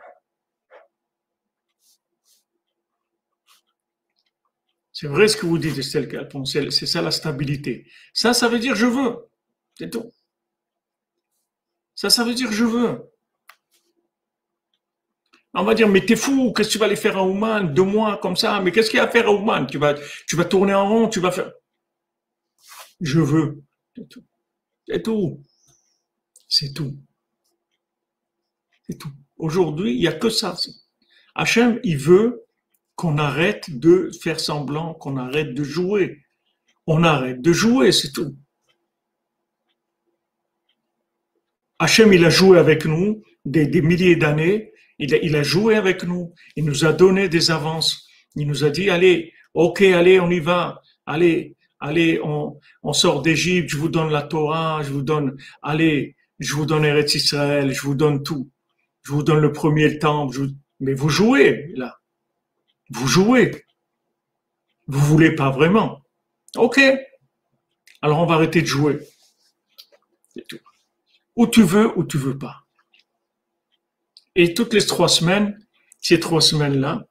C'est vrai ce que vous dites, Estelle Calpon, c'est ça la stabilité. Ça veut dire je veux. C'est tout. Ça veut dire je veux. On va dire, mais t'es fou, qu'est-ce que tu vas aller faire à Ouman 2 mois comme ça? Mais qu'est-ce qu'il y a à faire à Ouman? Tu vas tourner en rond, tu vas faire. Je veux. C'est tout. C'est tout. C'est tout. C'est tout. Aujourd'hui, il n'y a que ça. Hachem, il veut qu'on arrête de faire semblant, qu'on arrête de jouer. On arrête de jouer, c'est tout. Hachem, il a joué avec nous des milliers d'années. Il a joué avec nous. Il nous a donné des avances. Il nous a dit, allez, ok, allez, on y va. Allez, allez, on sort d'Égypte, je vous donne la Torah, je vous donne, allez, je vous donne Eretz Israël, je vous donne tout. Je vous donne le premier temple. Mais vous jouez, là. Vous jouez. Vous voulez pas vraiment. Ok. Alors on va arrêter de jouer. C'est tout. Ou tu veux pas. Et toutes les 3 semaines, ces 3 semaines-là,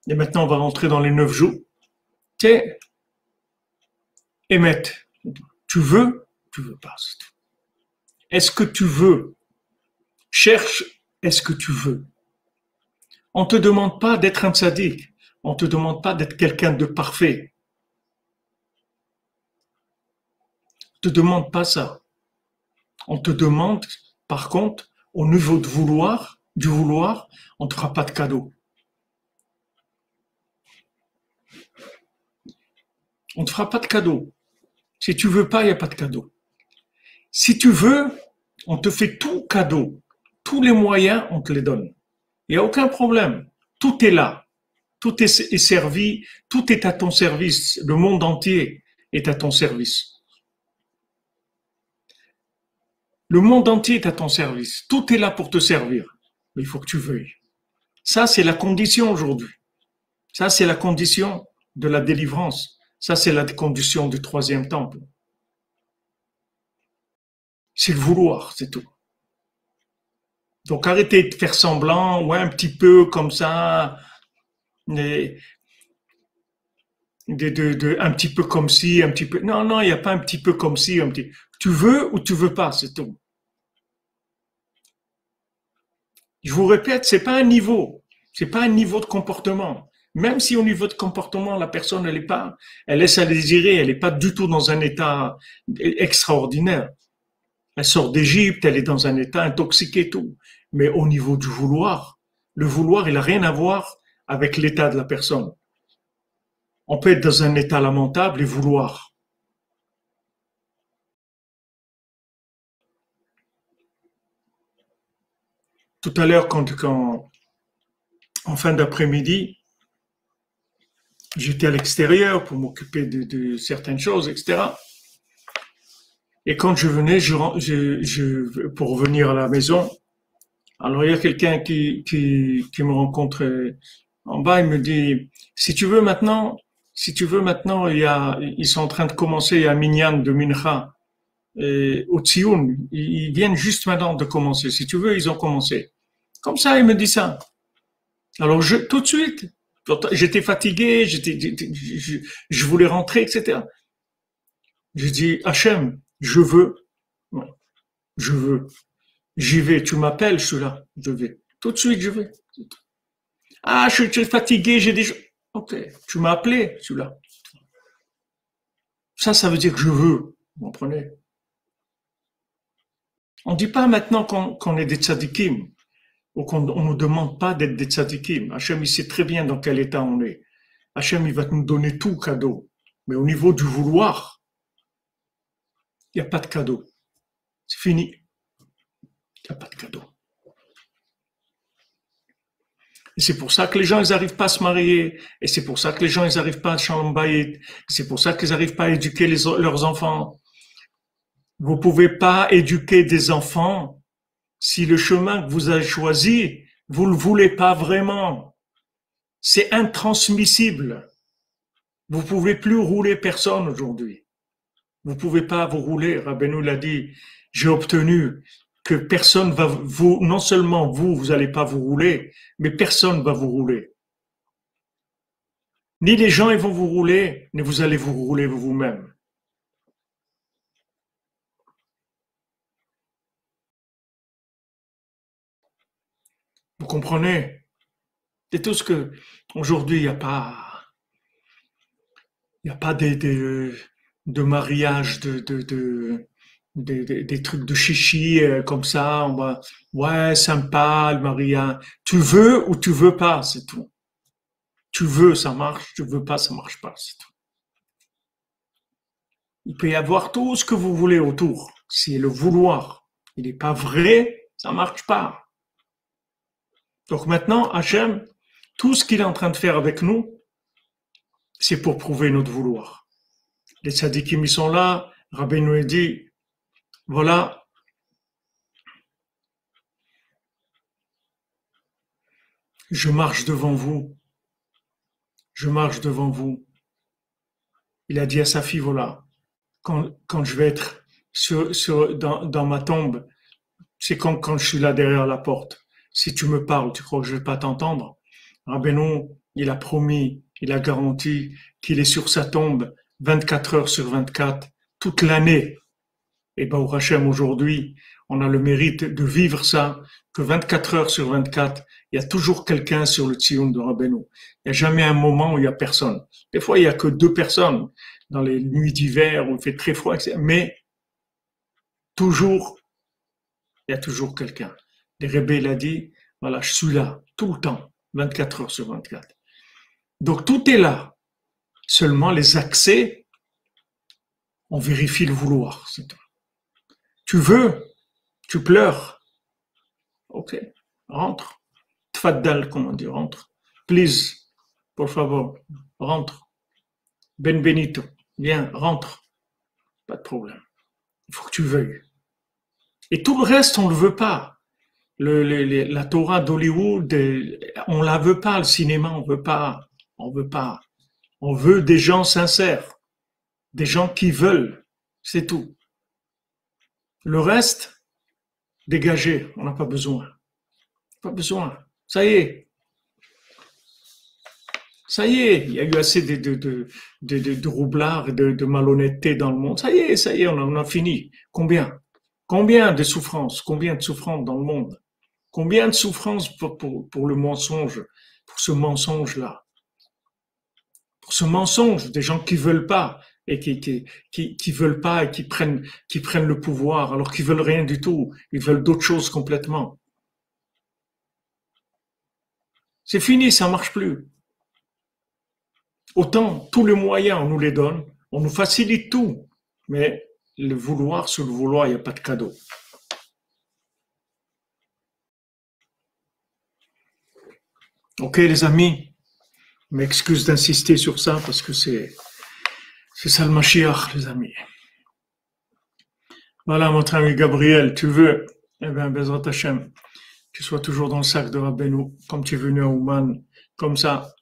et maintenant on va rentrer dans les 9 jours, c'est émettre. Tu veux pas. C'est tout. Est-ce que tu veux? Cherche, est-ce que tu veux? On ne te demande pas d'être un sadique. On ne te demande pas d'être quelqu'un de parfait. On ne te demande pas ça. On te demande, par contre, au niveau du vouloir, on ne te fera pas de cadeau. On ne te fera pas de cadeau. Si tu veux pas, il n'y a pas de cadeau. Si tu veux, on te fait tout cadeau. Tous les moyens, on te les donne. Il n'y a aucun problème. Tout est là. Tout est servi. Tout est à ton service. Le monde entier est à ton service. Le monde entier est à ton service. Tout est là pour te servir. Mais il faut que tu veuilles. Ça, c'est la condition aujourd'hui. Ça, c'est la condition de la délivrance. Ça, c'est la condition du 3e temple. C'est le vouloir, c'est tout. Donc, arrêtez de faire semblant, ouais, un petit peu comme ça, mais un petit peu comme si, un petit peu. Non, non, il n'y a pas un petit peu comme si, un petit. Tu veux ou tu veux pas, c'est tout. Je vous répète, c'est pas un niveau. C'est pas un niveau de comportement. Même si au niveau de comportement, la personne, elle laisse à désirer, elle n'est pas du tout dans un état extraordinaire. Elle sort d'Égypte, elle est dans un état intoxiqué et tout. Mais au niveau du vouloir, le vouloir, il n'a rien à voir avec l'état de la personne. On peut être dans un état lamentable et vouloir. Tout à l'heure, en fin d'après-midi, j'étais à l'extérieur pour m'occuper de certaines choses, etc. Et quand je venais, pour revenir à la maison, alors il y a quelqu'un qui me rencontre en bas, il me dit, si tu veux maintenant, ils sont en train de commencer, il y a un minyan de Mincha, au Tsioun, ils viennent juste maintenant de commencer. Si tu veux, ils ont commencé. Comme ça, il me dit ça. Alors tout de suite, j'étais fatigué, je voulais rentrer, etc. J'ai dit, Hachem, je veux, je veux, j'y vais, tu m'appelles, je suis là, je vais. Tout de suite, je vais. Ah, je suis fatigué, j'ai déjà. Ok, tu m'as appelé, je suis là. Ça veut dire que je veux, vous comprenez? On ne dit pas maintenant qu'on est des tzadikim, ou qu'on ne nous demande pas d'être des tzadikim. Hachem, il sait très bien dans quel état on est. Hachem, il va nous donner tout cadeau. Mais au niveau du vouloir, il n'y a pas de cadeau. C'est fini. Il n'y a pas de cadeau. Et c'est pour ça que les gens, ils n'arrivent pas à se marier. Et c'est pour ça que les gens, ils n'arrivent pas à Shalom Bayit. C'est pour ça qu'ils n'arrivent pas à éduquer leurs enfants. Vous pouvez pas éduquer des enfants si le chemin que vous avez choisi, vous le voulez pas vraiment. C'est intransmissible. Vous pouvez plus rouler personne aujourd'hui. Vous pouvez pas vous rouler. Rabbeinu l'a dit. J'ai obtenu que personne va vous, non seulement vous allez pas vous rouler, mais personne va vous rouler. Ni les gens ils vont vous rouler, ni vous allez vous rouler vous-même. Vous comprenez? C'est tout ce que aujourd'hui il y a pas de mariage des trucs de chichi comme ça. Ouais, sympa le mariage. Tu veux ou tu veux pas, c'est tout. Tu veux, ça marche. Tu veux pas, ça marche pas, c'est tout. Il peut y avoir tout ce que vous voulez autour. C'est le vouloir. il n'est pas vrai, ça marche pas. Donc maintenant, Hachem, tout ce qu'il est en train de faire avec nous, c'est pour prouver notre vouloir. Les tzadikim, ils sont là, Rabbi nous dit, voilà, je marche devant vous, je marche devant vous. Il a dit à sa fille, voilà, quand je vais être dans ma tombe, c'est quand je suis là derrière la porte. Si tu me parles, tu crois que je ne vais pas t'entendre? Rabbeinu, il a promis, il a garanti qu'il est sur sa tombe 24 heures sur 24, toute l'année. Et Baruch Hashem, aujourd'hui, on a le mérite de vivre ça, que 24 heures sur 24, il y a toujours quelqu'un sur le tziyun de Rabbeinu. Il n'y a jamais un moment où il n'y a personne. Des fois, il n'y a que 2 personnes dans les nuits d'hiver où il fait très froid, mais toujours, il y a toujours quelqu'un. Le Rebbe, il a dit, voilà, je suis là, tout le temps, 24 heures sur 24. Donc tout est là. Seulement les accès, on vérifie le vouloir, c'est tout. Tu veux, tu pleures. Ok, rentre. Tfaddal, comme on dit, rentre. Please, por favor, rentre. Benito, viens, rentre. Pas de problème. Il faut que tu veuilles. Et tout le reste, on ne le veut pas. La Torah d'Hollywood, on la veut pas. Le cinéma, on veut pas. On veut pas. On veut des gens sincères, des gens qui veulent. C'est tout. Le reste, dégagé. On n'a pas besoin. Pas besoin. Ça y est. Ça y est, il y a eu assez de roublards et de malhonnêteté dans le monde. Ça y est, on a fini. Combien? Combien de souffrances? Combien de souffrances dans le monde? Combien de souffrances pour le mensonge? Pour ce mensonge-là? Pour ce mensonge, des gens qui veulent pas et qui veulent pas et qui prennent le pouvoir alors qu'ils veulent rien du tout. Ils veulent d'autres choses complètement. C'est fini, ça marche plus. Autant tous les moyens, on nous les donne, on nous facilite tout, mais le vouloir, sur le vouloir, il n'y a pas de cadeau. Ok les amis, m'excuse d'insister sur ça parce que c'est ça le Mashiach, les amis. Voilà, mon ami Gabriel, tu veux, eh bien, Bezrat Hashem, tu sois toujours dans le sac de Rabbeinu, comme tu es venu à Ouman, comme ça.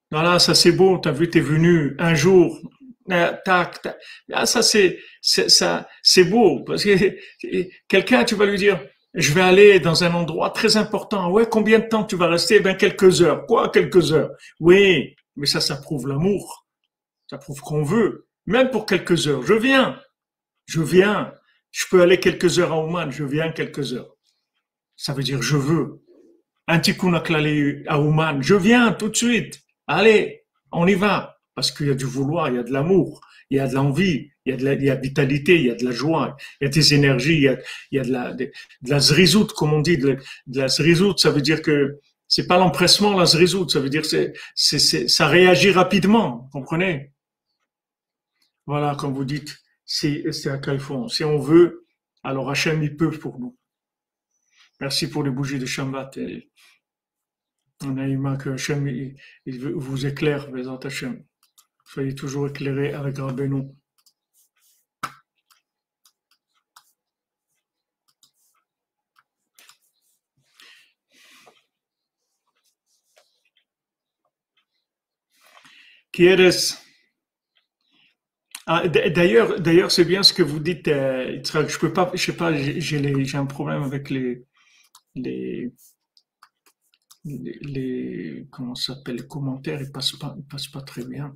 Voilà, ça c'est beau, t'as vu, t'es venu un jour, tac, tac. Ah, ça c'est beau, parce que quelqu'un, tu vas lui dire, je vais aller dans un endroit très important. Ouais, combien de temps tu vas rester? Ben, quelques heures. Quoi, quelques heures? Oui, mais ça prouve l'amour. Ça prouve qu'on veut. Même pour quelques heures. Je viens. Je peux aller quelques heures à Ouman, je viens quelques heures. Ça veut dire je veux. Un tikkun haklali à Ouman, je viens tout de suite. Allez, on y va. Parce qu'il y a du vouloir, il y a de l'amour, il y a de l'envie, il y a de la vitalité, il y a de la joie, il y a des énergies, il y a de la zrizout, comme on dit. De la zrizout, ça veut dire que c'est pas l'empressement, la zrizout, ça veut dire que ça réagit rapidement, vous comprenez? Voilà, comme vous dites, c'est à quel fond. Si on veut, alors Hachem, il peut pour nous. Merci pour les bougies de Shabbat. Et on a aimé que Hachem, il vous éclaire, Bézat Hachem. Soyez toujours éclairés avec Rabbeinu. Quieres? Ah, d'ailleurs, c'est bien ce que vous dites. Yitzhak. Je peux pas, je sais pas, j'ai un problème avec les, comment ça s'appelle, les commentaires. Ils passent pas très bien.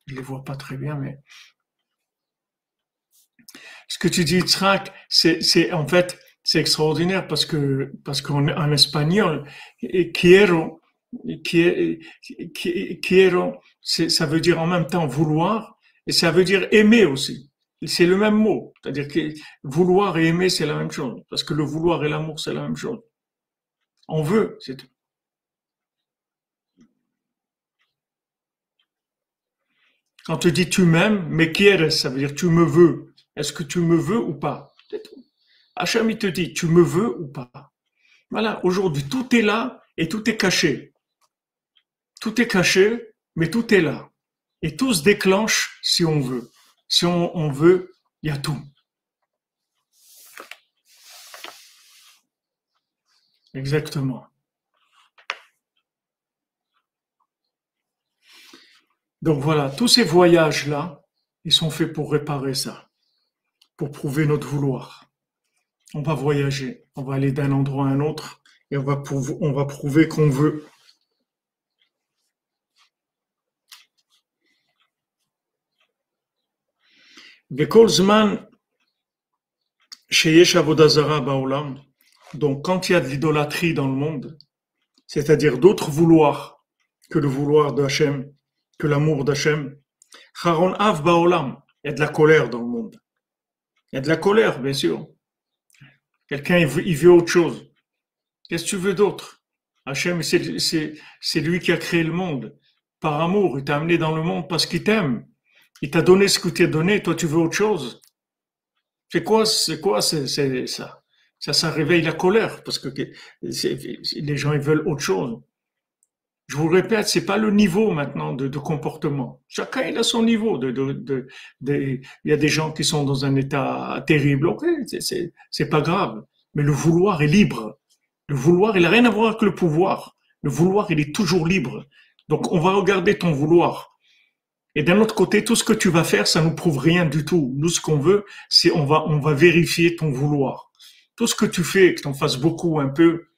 Je les vois pas très bien, mais ce que tu dis, Yitzhak, en fait, c'est extraordinaire parce qu'en espagnol, quiero, quiero, ça veut dire en même temps vouloir et ça veut dire aimer aussi. C'est le même mot. C'est-à-dire que vouloir et aimer, c'est la même chose. Parce que le vouloir et l'amour, c'est la même chose. On veut, c'est tout. Quand tu dis tu m'aimes, mais quieres, ça veut dire tu me veux. Est-ce que tu me veux ou pas? C'est tout. Hachem, il te dit, tu me veux ou pas? Voilà, aujourd'hui, tout est là et tout est caché. Tout est caché, mais tout est là. Et tout se déclenche si on veut. Si on veut, il y a tout. Exactement. Donc voilà, tous ces voyages-là, ils sont faits pour réparer ça, pour prouver notre vouloir. On va voyager, on va aller d'un endroit à un autre et on va prouver qu'on veut. Vekol zman sheyesh avodah zara ba'olam. Donc quand il y a de l'idolâtrie dans le monde, c'est-à-dire d'autres vouloirs que le vouloir d'Hachem, que l'amour d'Hachem, Charon av ba'olam, il y a de la colère dans le monde. Il y a de la colère, bien sûr. Quelqu'un, il veut autre chose. Qu'est-ce que tu veux d'autre? Hachem, c'est lui qui a créé le monde. Par amour, il t'a amené dans le monde parce qu'il t'aime. Il t'a donné ce que tu as donné, toi tu veux autre chose. C'est ça? Ça réveille la colère parce que les gens ils veulent autre chose. Je vous répète, c'est pas le niveau maintenant de comportement. Chacun il a son niveau. Il y a des gens qui sont dans un état terrible. Ok, c'est pas grave. Mais le vouloir est libre. Le vouloir, il n'a rien à voir avec le pouvoir. Le vouloir, il est toujours libre. Donc, on va regarder ton vouloir. Et d'un autre côté, tout ce que tu vas faire, ça nous prouve rien du tout. Nous, ce qu'on veut, c'est on va vérifier ton vouloir. Tout ce que tu fais, que tu en fasses beaucoup, un peu,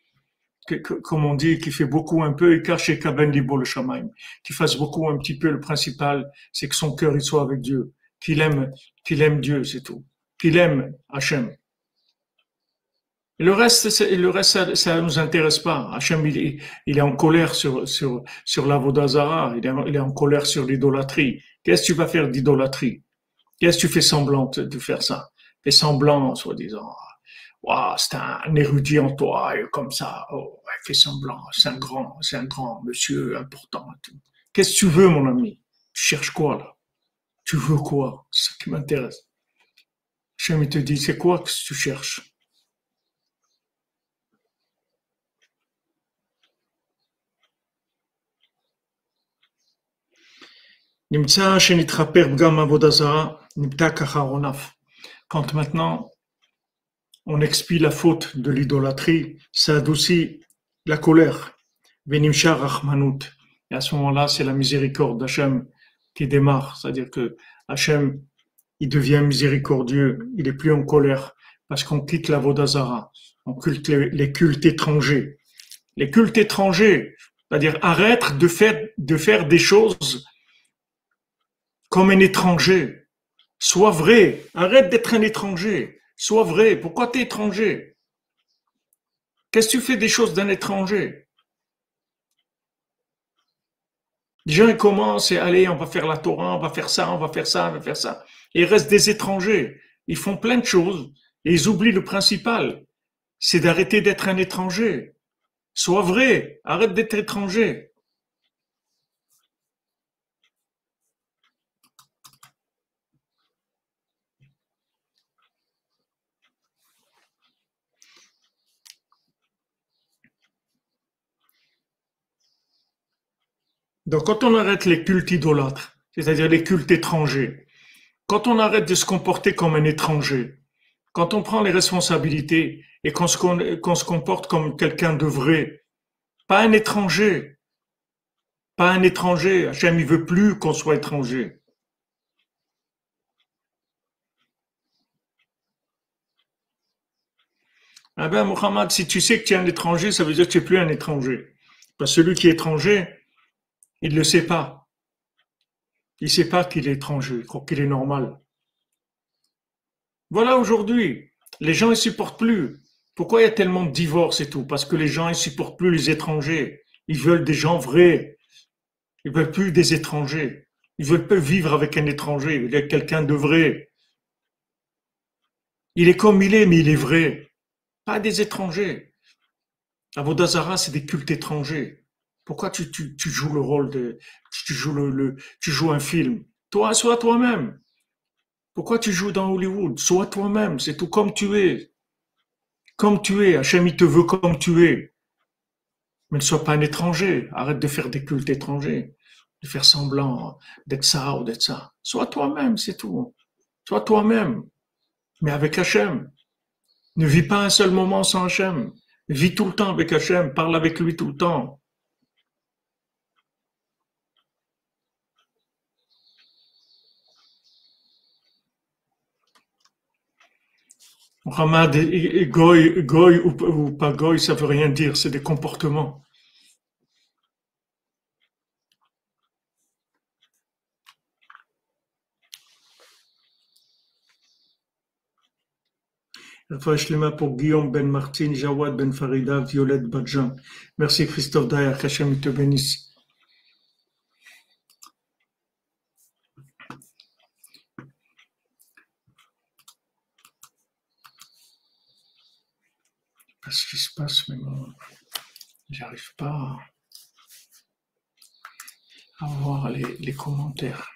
comme on dit, qui fait beaucoup un peu, et caché kaben libo le shamaim, qui fasse beaucoup un petit peu, le principal, c'est que son cœur, il soit avec Dieu. Qu'il aime Dieu, c'est tout. Qu'il aime Hachem. Et le reste, ça nous intéresse pas. Hachem, il est en colère sur l'Avodazara. Il est en colère sur l'idolâtrie. Qu'est-ce que tu vas faire d'idolâtrie? Qu'est-ce que tu fais semblant de faire ça? Fais semblant, soi-disant. Waouh, c'est un érudit en toi, et comme ça. Oh, ouais, fais semblant. C'est un grand monsieur important. Qu'est-ce que tu veux, mon ami? Tu cherches quoi, là? Tu veux quoi? C'est ça qui m'intéresse. Hachem, il te dit, c'est quoi que tu cherches? Quand maintenant on expie la faute de l'idolâtrie, ça adoucit la colère. Venimshar Rahmanut. Et à ce moment-là, c'est la miséricorde d'Hachem qui démarre. C'est-à-dire que Hachem, il devient miséricordieux. Il est plus en colère parce qu'on quitte la Vodazara. On culte les cultes étrangers. Les cultes étrangers, c'est-à-dire arrête de faire des choses comme un étranger. Sois vrai. Arrête d'être un étranger. Sois vrai. Pourquoi t'es étranger? Qu'est-ce que tu fais des choses d'un étranger? Les gens ils commencent et allez, on va faire la Torah, on va faire ça, on va faire ça, on va faire ça. Et il reste des étrangers. Ils font plein de choses et ils oublient le principal. C'est d'arrêter d'être un étranger. Sois vrai. Arrête d'être étranger. Donc quand on arrête les cultes idolâtres, c'est-à-dire les cultes étrangers, quand on arrête de se comporter comme un étranger, quand on prend les responsabilités et qu'on se comporte comme quelqu'un de vrai, pas un étranger, pas un étranger. Hachem, il veut plus qu'on soit étranger. Ah ben, Mohamed, si tu sais que tu es un étranger, ça veut dire que tu n'es plus un étranger. Parce que celui qui est étranger, il ne le sait pas. Il ne sait pas qu'il est étranger, il croit qu'il est normal. Voilà aujourd'hui, les gens ne supportent plus. Pourquoi il y a tellement de divorces et tout? Parce que les gens ne supportent plus les étrangers. Ils veulent des gens vrais. Ils veulent plus des étrangers. Ils veulent pas vivre avec un étranger, ils veulent quelqu'un de vrai. Il est comme il est, mais il est vrai. Pas des étrangers. Avodazara, c'est des cultes étrangers. Pourquoi tu joues le rôle de, tu joues un film? Toi, sois toi-même. Pourquoi tu joues dans Hollywood? Sois toi-même, c'est tout comme tu es. comme tu es. Hachem, il te veut comme tu es. Mais ne sois pas un étranger. Arrête de faire des cultes étrangers, de faire semblant d'être ça ou d'être ça. Sois toi-même, c'est tout. Sois toi-même, mais avec Hachem. Ne vis pas un seul moment sans Hachem. Vis tout le temps avec Hachem. Parle avec lui tout le temps. Muhammad et goy ou pas goy, ça veut rien dire. C'est des comportements. Refoua shlema pour Guillaume Ben Martin, Jawad Ben Farida, Violette Badjan. Merci Christophe Dayer, qu'Hachem te bénisse. Je sais pas ce qui se passe, mais bon, j'arrive pas à voir les commentaires.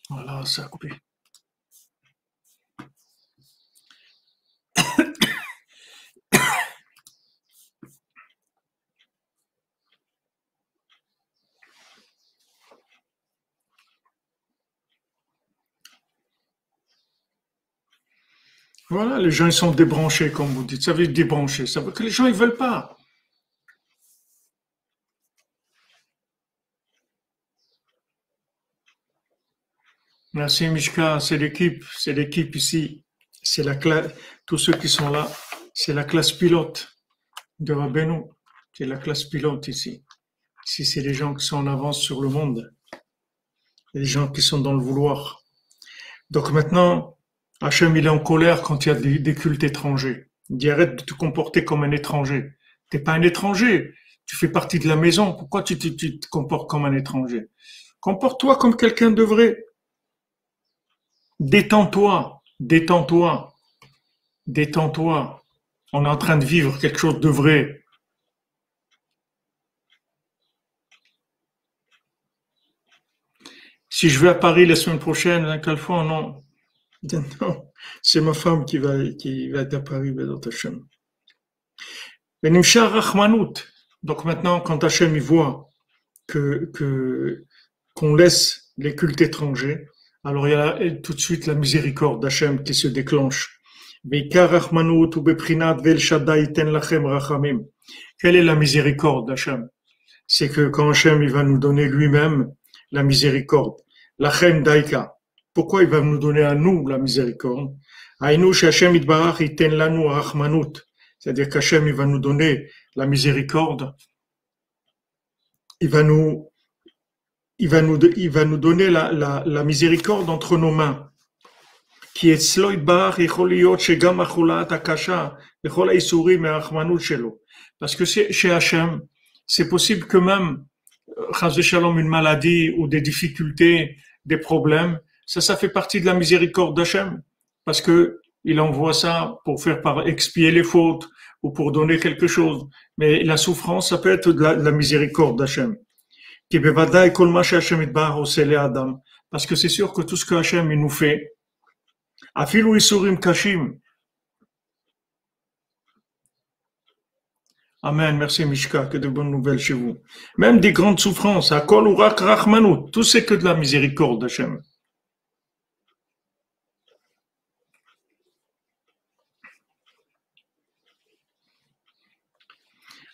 Voilà, ça a coupé. Voilà, les gens ils sont débranchés, comme vous dites. Ça veut dire débrancher. Ça veut que les gens ils veulent pas. Merci Mishka, c'est l'équipe ici. C'est la classe, tous ceux qui sont là, c'est la classe pilote de Rabbeinu. C'est la classe pilote ici. Ici, c'est les gens qui sont en avance sur le monde. Les gens qui sont dans le vouloir. Donc maintenant, Hachem, il est en colère quand il y a des cultes étrangers. Il dit arrête de te comporter comme un étranger. T'es pas un étranger. Tu fais partie de la maison. Pourquoi tu te comportes comme un étranger? Comporte-toi comme quelqu'un de vrai. Détends-toi, détends-toi, détends-toi. On est en train de vivre quelque chose de vrai. Si je vais à Paris la semaine prochaine, quelquefois, non. Non, c'est ma femme qui va être à Paris, Bézat Hachem. Benimshar Rachmanout. Donc maintenant, quand Hachem il voit qu'on laisse les cultes étrangers, alors il y a tout de suite la miséricorde d'Hachem qui se déclenche. Veikar Rachmanout ou Beprinat Vel Shaddai ten lachem rachamim. Quelle est la miséricorde d'Hachem? C'est que quand Hachem il va nous donner lui-même la miséricorde, lachem daika. Pourquoi il va nous donner à nous la miséricorde? Aïnou Hachem itbarach iten lanu rachmanut. C'est-à-dire qu'Hachem il va nous donner la miséricorde. Il va nous donner la miséricorde entre nos mains. Qui est Sloit Bar et Choliot chez Gamachulat Akasha, et Chola Isuri mais Achmanut Shelo. Parce que chez Hachem, c'est possible que même, Chaz Shalom, une maladie ou des difficultés, des problèmes, ça fait partie de la miséricorde d'Hachem. Parce que il envoie ça pour faire expier les fautes ou pour donner quelque chose. Mais la souffrance, ça peut être de la miséricorde d'Hachem. Parce que c'est sûr que tout ce que Hachem il nous fait, Afilu Isurim Kashim. Amen, merci Mishka, que de bonnes nouvelles chez vous. Même des grandes souffrances, Akol Urak Rachmanut, tout c'est que de la miséricorde d'Hachem.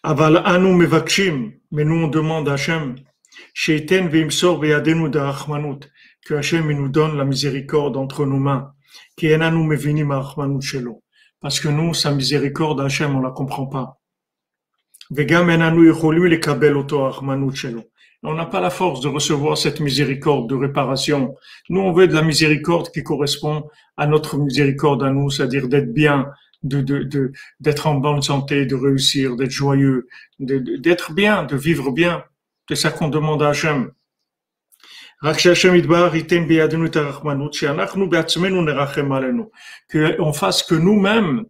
Aval anu mevakshim, mais nous on demande à Hachem, sheiten veimsor veyadenu darachmanut, que Hachem il nous donne la miséricorde entre nos mains, qui enanu mevinim arachmanut shelo, parce que nous sa miséricorde Hachem on la comprend pas. Vegam enanu yicholim lekabel oto arachmanut shelo. On n'a pas la force de recevoir cette miséricorde de réparation. Nous on veut de la miséricorde qui correspond à notre miséricorde à nous, c'est-à-dire d'être bien, d'être en bonne santé, de réussir, d'être joyeux, d'être bien, de vivre bien. C'est ça qu'on demande à Hachem. רק שהשם יתברך ייתן בידינו את הרחמנות, שאנחנו בעצמנו נרחם עלינו, qu'on fasse que nous-mêmes,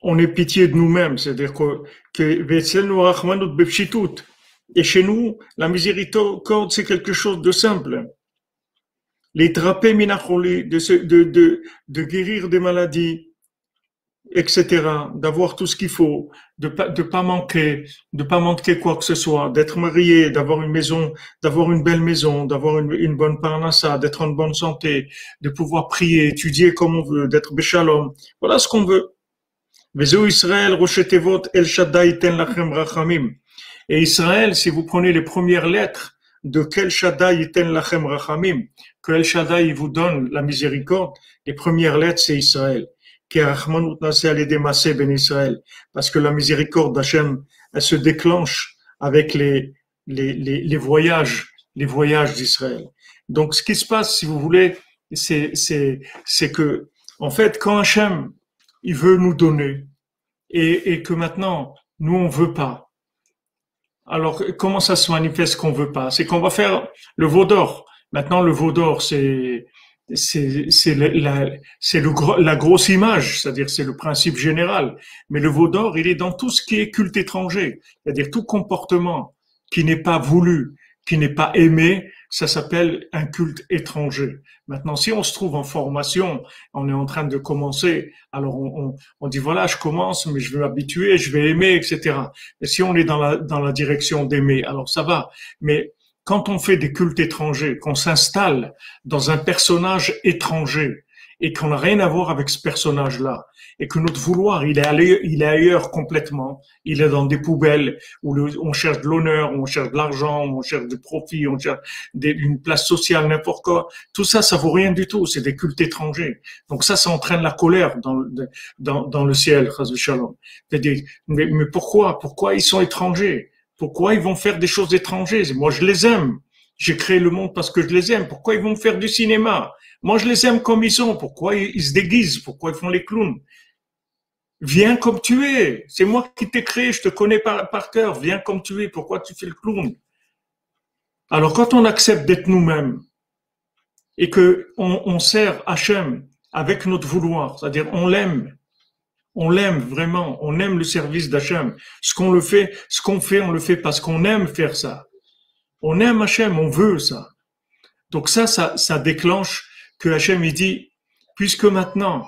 on ait pitié de nous-mêmes, c'est-à-dire ואצלנו הרחמנות בפשיטות, et chez nous, la miséricorde, c'est quelque chose de simple. להתרפא מן החולי, de guérir des maladies, etc., d'avoir tout ce qu'il faut, de pas manquer quoi que ce soit, d'être marié, d'avoir une maison, d'avoir une belle maison, d'avoir une bonne parnassa, d'être en bonne santé, de pouvoir prier, étudier comme on veut, d'être béchalom. Voilà ce qu'on veut. Vezeu Israël, Rochetevot, El Shaddai, Iten Lachem Rachamim. Et Israël, si vous prenez les premières lettres de Kel Shaddai, Iten Lachem Rachamim, que El Shaddai vous donne la miséricorde, les premières lettres, c'est Israël. Parce que la miséricorde d'Hachem, elle se déclenche avec les voyages d'Israël. Donc, ce qui se passe, si vous voulez, c'est que, en fait, quand Hachem, il veut nous donner, et que maintenant, nous, on veut pas. Alors, comment ça se manifeste qu'on veut pas? C'est qu'on va faire le veau d'or. Maintenant, le veau d'or, c'est la grosse image, c'est-à-dire c'est le principe général. Mais le veau d'or, il est dans tout ce qui est culte étranger, c'est-à-dire tout comportement qui n'est pas voulu, qui n'est pas aimé, ça s'appelle un culte étranger. Maintenant, si on se trouve en formation, on est en train de commencer, alors on dit voilà, je commence, mais je vais m'habituer, je vais aimer, etc. Et si on est dans la direction d'aimer, alors ça va. Mais quand on fait des cultes étrangers, qu'on s'installe dans un personnage étranger et qu'on n'a rien à voir avec ce personnage-là, et que notre vouloir, il est ailleurs complètement, il est dans des poubelles où on cherche de l'honneur, où on cherche de l'argent, où on cherche du profit, on cherche une place sociale, n'importe quoi. Tout ça, ça vaut rien du tout. C'est des cultes étrangers. Donc ça entraîne la colère dans le ciel, Chas v'Shalom. Mais pourquoi ils sont étrangers? Pourquoi ils vont faire des choses étrangères? Moi, je les aime. J'ai créé le monde parce que je les aime. Pourquoi ils vont faire du cinéma? Moi, je les aime comme ils sont. Pourquoi ils se déguisent? Pourquoi ils font les clowns? Viens comme tu es. C'est moi qui t'ai créé. Je te connais par cœur. Viens comme tu es. Pourquoi tu fais le clown? Alors, quand on accepte d'être nous-mêmes et que on sert Hachem avec notre vouloir, c'est-à-dire on l'aime vraiment, on aime le service d'Hachem. Ce qu'on fait, on le fait parce qu'on aime faire ça. On aime Hachem, on veut ça. Donc ça déclenche que Hachem, il dit, puisque maintenant,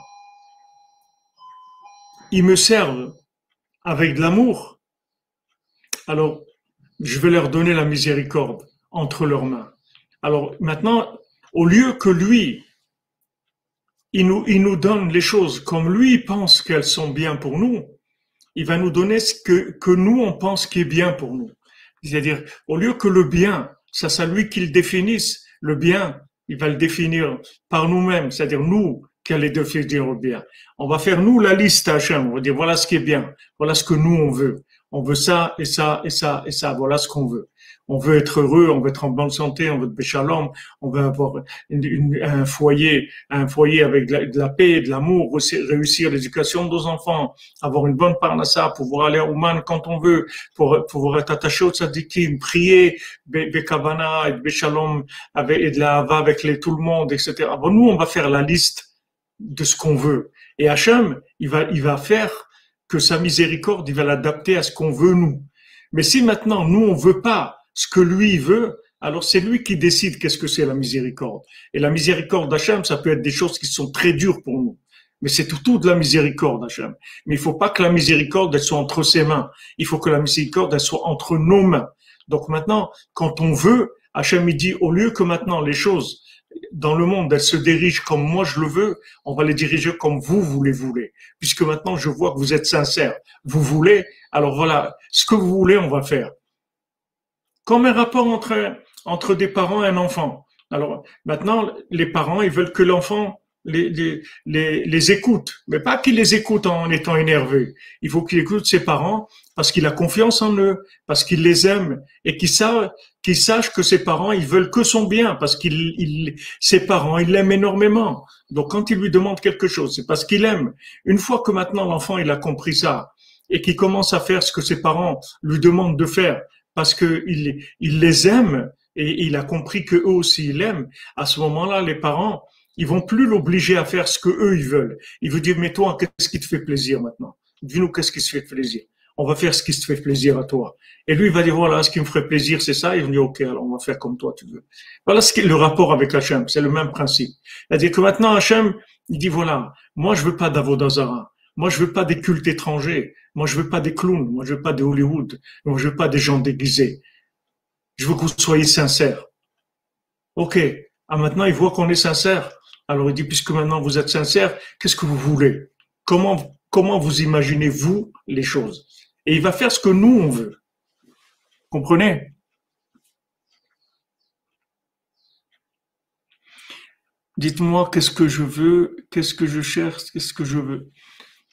ils me servent avec de l'amour, alors je vais leur donner la miséricorde entre leurs mains. Alors maintenant, au lieu que lui, il nous donne les choses comme lui pense qu'elles sont bien pour nous, il va nous donner ce que nous, on pense qui est bien pour nous. C'est-à-dire, au lieu que le bien, ça c'est lui qui le définisse, le bien, il va le définir par nous-mêmes, c'est-à-dire nous qui allons définir le bien. On va faire nous la liste à Hachem, on va dire voilà ce qui est bien, voilà ce que nous on veut. On veut ça et ça et ça et ça, voilà ce qu'on veut. On veut être heureux, on veut être en bonne santé, on veut être béchalom, on veut avoir un foyer avec de la paix, de l'amour, réussir l'éducation de nos enfants, avoir une bonne parnassa, pouvoir aller au man quand on veut, pour pouvoir être attaché au tzadikim, prier, bekavana, et béchalom, et de la hava avec tout le monde, etc. Bon, nous, on va faire la liste de ce qu'on veut. Et Hachem, il va faire que sa miséricorde, il va l'adapter à ce qu'on veut nous. Mais si maintenant, nous, on veut pas ce que lui veut, alors c'est lui qui décide qu'est-ce que c'est la miséricorde. Et la miséricorde d'Hachem, ça peut être des choses qui sont très dures pour nous. Mais c'est tout de la miséricorde d'Hachem. Mais il faut pas que la miséricorde, elle soit entre ses mains. Il faut que la miséricorde, elle soit entre nos mains. Donc maintenant, quand on veut, Hachem, il dit, au lieu que maintenant les choses dans le monde, elles se dirigent comme moi je le veux, on va les diriger comme vous les voulez. Puisque maintenant, je vois que vous êtes sincères. Vous voulez, alors voilà, ce que vous voulez, on va faire. Comme un rapport entre des parents et un enfant. Alors maintenant, les parents, ils veulent que l'enfant les écoute, mais pas qu'il les écoute en étant énervé. Il faut qu'il écoute ses parents parce qu'il a confiance en eux, parce qu'il les aime et qu'il sache que ses parents, ils veulent que son bien parce ses parents, ils l'aiment énormément. Donc quand il lui demande quelque chose, c'est parce qu'il aime. Une fois que maintenant l'enfant, il a compris ça et qu'il commence à faire ce que ses parents lui demandent de faire, parce que il les aime, et il a compris que eux aussi ils l'aiment, à ce moment-là, les parents, ils vont plus l'obliger à faire ce que eux ils veulent. Ils vont dire, mais toi, qu'est-ce qui te fait plaisir maintenant? Dis-nous qu'est-ce qui se fait plaisir. On va faire ce qui se fait plaisir à toi. Et lui, il va dire, voilà, ce qui me ferait plaisir, c'est ça. Ils vont dire, ok, alors on va faire comme toi, tu veux. Voilà ce qu'est le rapport avec Hachem. C'est le même principe. C'est-à-dire que maintenant, Hachem, il dit, voilà, moi, je veux pas d'Avodazara. Moi, je veux pas des cultes étrangers. Moi, je veux pas des clowns. Moi, je veux pas des Hollywood. Moi, je veux pas des gens déguisés. Je veux que vous soyez sincères. Ok. Ah, maintenant, il voit qu'on est sincère. Alors, il dit, puisque maintenant vous êtes sincère, qu'est-ce que vous voulez? Comment vous imaginez, vous, les choses? Et il va faire ce que nous, on veut. Comprenez? Dites-moi, qu'est-ce que je veux? Qu'est-ce que je cherche? Qu'est-ce que je veux?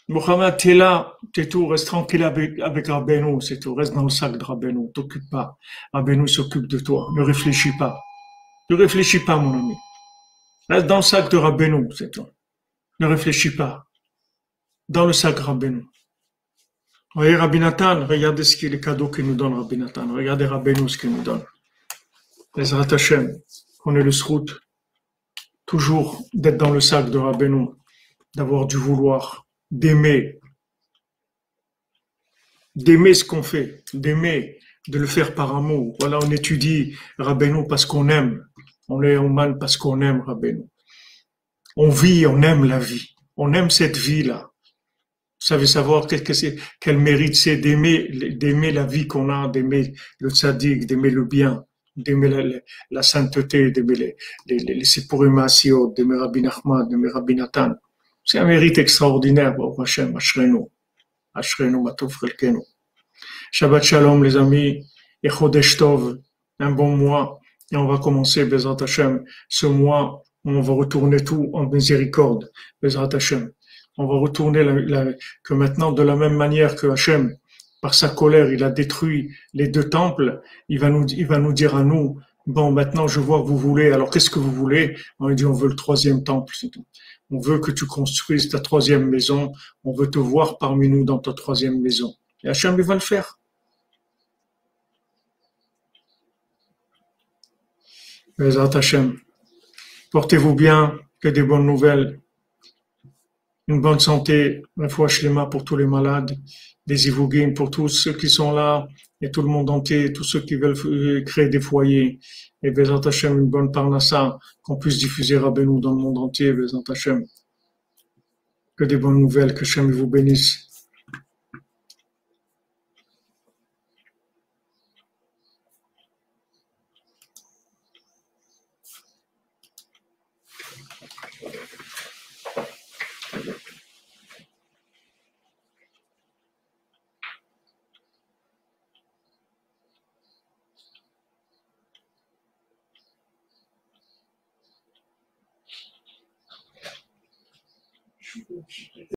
Mohamed, t'es là, t'es tout, reste tranquille avec Rabbeinu, c'est tout, reste dans le sac de Rabbeinu, t'occupe pas. Rabbeinu s'occupe de toi, ne réfléchis pas. Ne réfléchis pas, mon ami. Reste dans le sac de Rabbeinu, c'est tout. Ne réfléchis pas. Dans le sac Rabbeinu. Voyez Rabbi Nathan, regardez ce qu'il est les cadeaux qu'il nous donne, Rabbi Nathan. Regardez Rabbeinu ce qu'il nous donne. Les Hashem, qu'on ait le srout, toujours d'être dans le sac de Rabbeinu, d'avoir du vouloir, d'aimer ce qu'on fait, d'aimer, de le faire par amour. Voilà, on étudie Rabbeinu parce qu'on aime. On est Oman parce qu'on aime Rabbeinu. On vit, on aime la vie. On aime cette vie-là. Vous savez savoir quel mérite c'est d'aimer la vie qu'on a, d'aimer le tzaddik, d'aimer le bien, d'aimer la sainteté, d'aimer les Sipurim Asiot, d'aimer Rabbi Nachman, d'aimer Rabbi Nathan. C'est un mérite extraordinaire, Baruch Hashem, Ashrenu, Ashrenu, Matov Chelkenu. Shabbat Shalom, les amis, et Chodesh Tov, un bon mois, et on va commencer, Bezrat Hashem, ce mois, on va retourner tout en miséricorde, Bezrat Hashem. On va retourner que maintenant, de la même manière que Hashem, par sa colère, il a détruit les deux temples, il va nous dire à nous, bon, maintenant, je vois que vous voulez, alors qu'est-ce que vous voulez? On lui dit, on veut le troisième temple, c'est tout. On veut que tu construises ta troisième maison, on veut te voir parmi nous dans ta troisième maison. Et Hachem, il va le faire. Bezrat Hachem. Portez-vous bien, que des bonnes nouvelles, une bonne santé, une foi shlema pour tous les malades, des ivougim pour tous ceux qui sont là, et tout le monde entier, tous ceux qui veulent créer des foyers. Et Bezrat Hachem, une bonne parnassa, qu'on puisse diffuser Rabbeinu dans le monde entier, Bezrat Hachem. Que des bonnes nouvelles, que Hachem vous bénisse.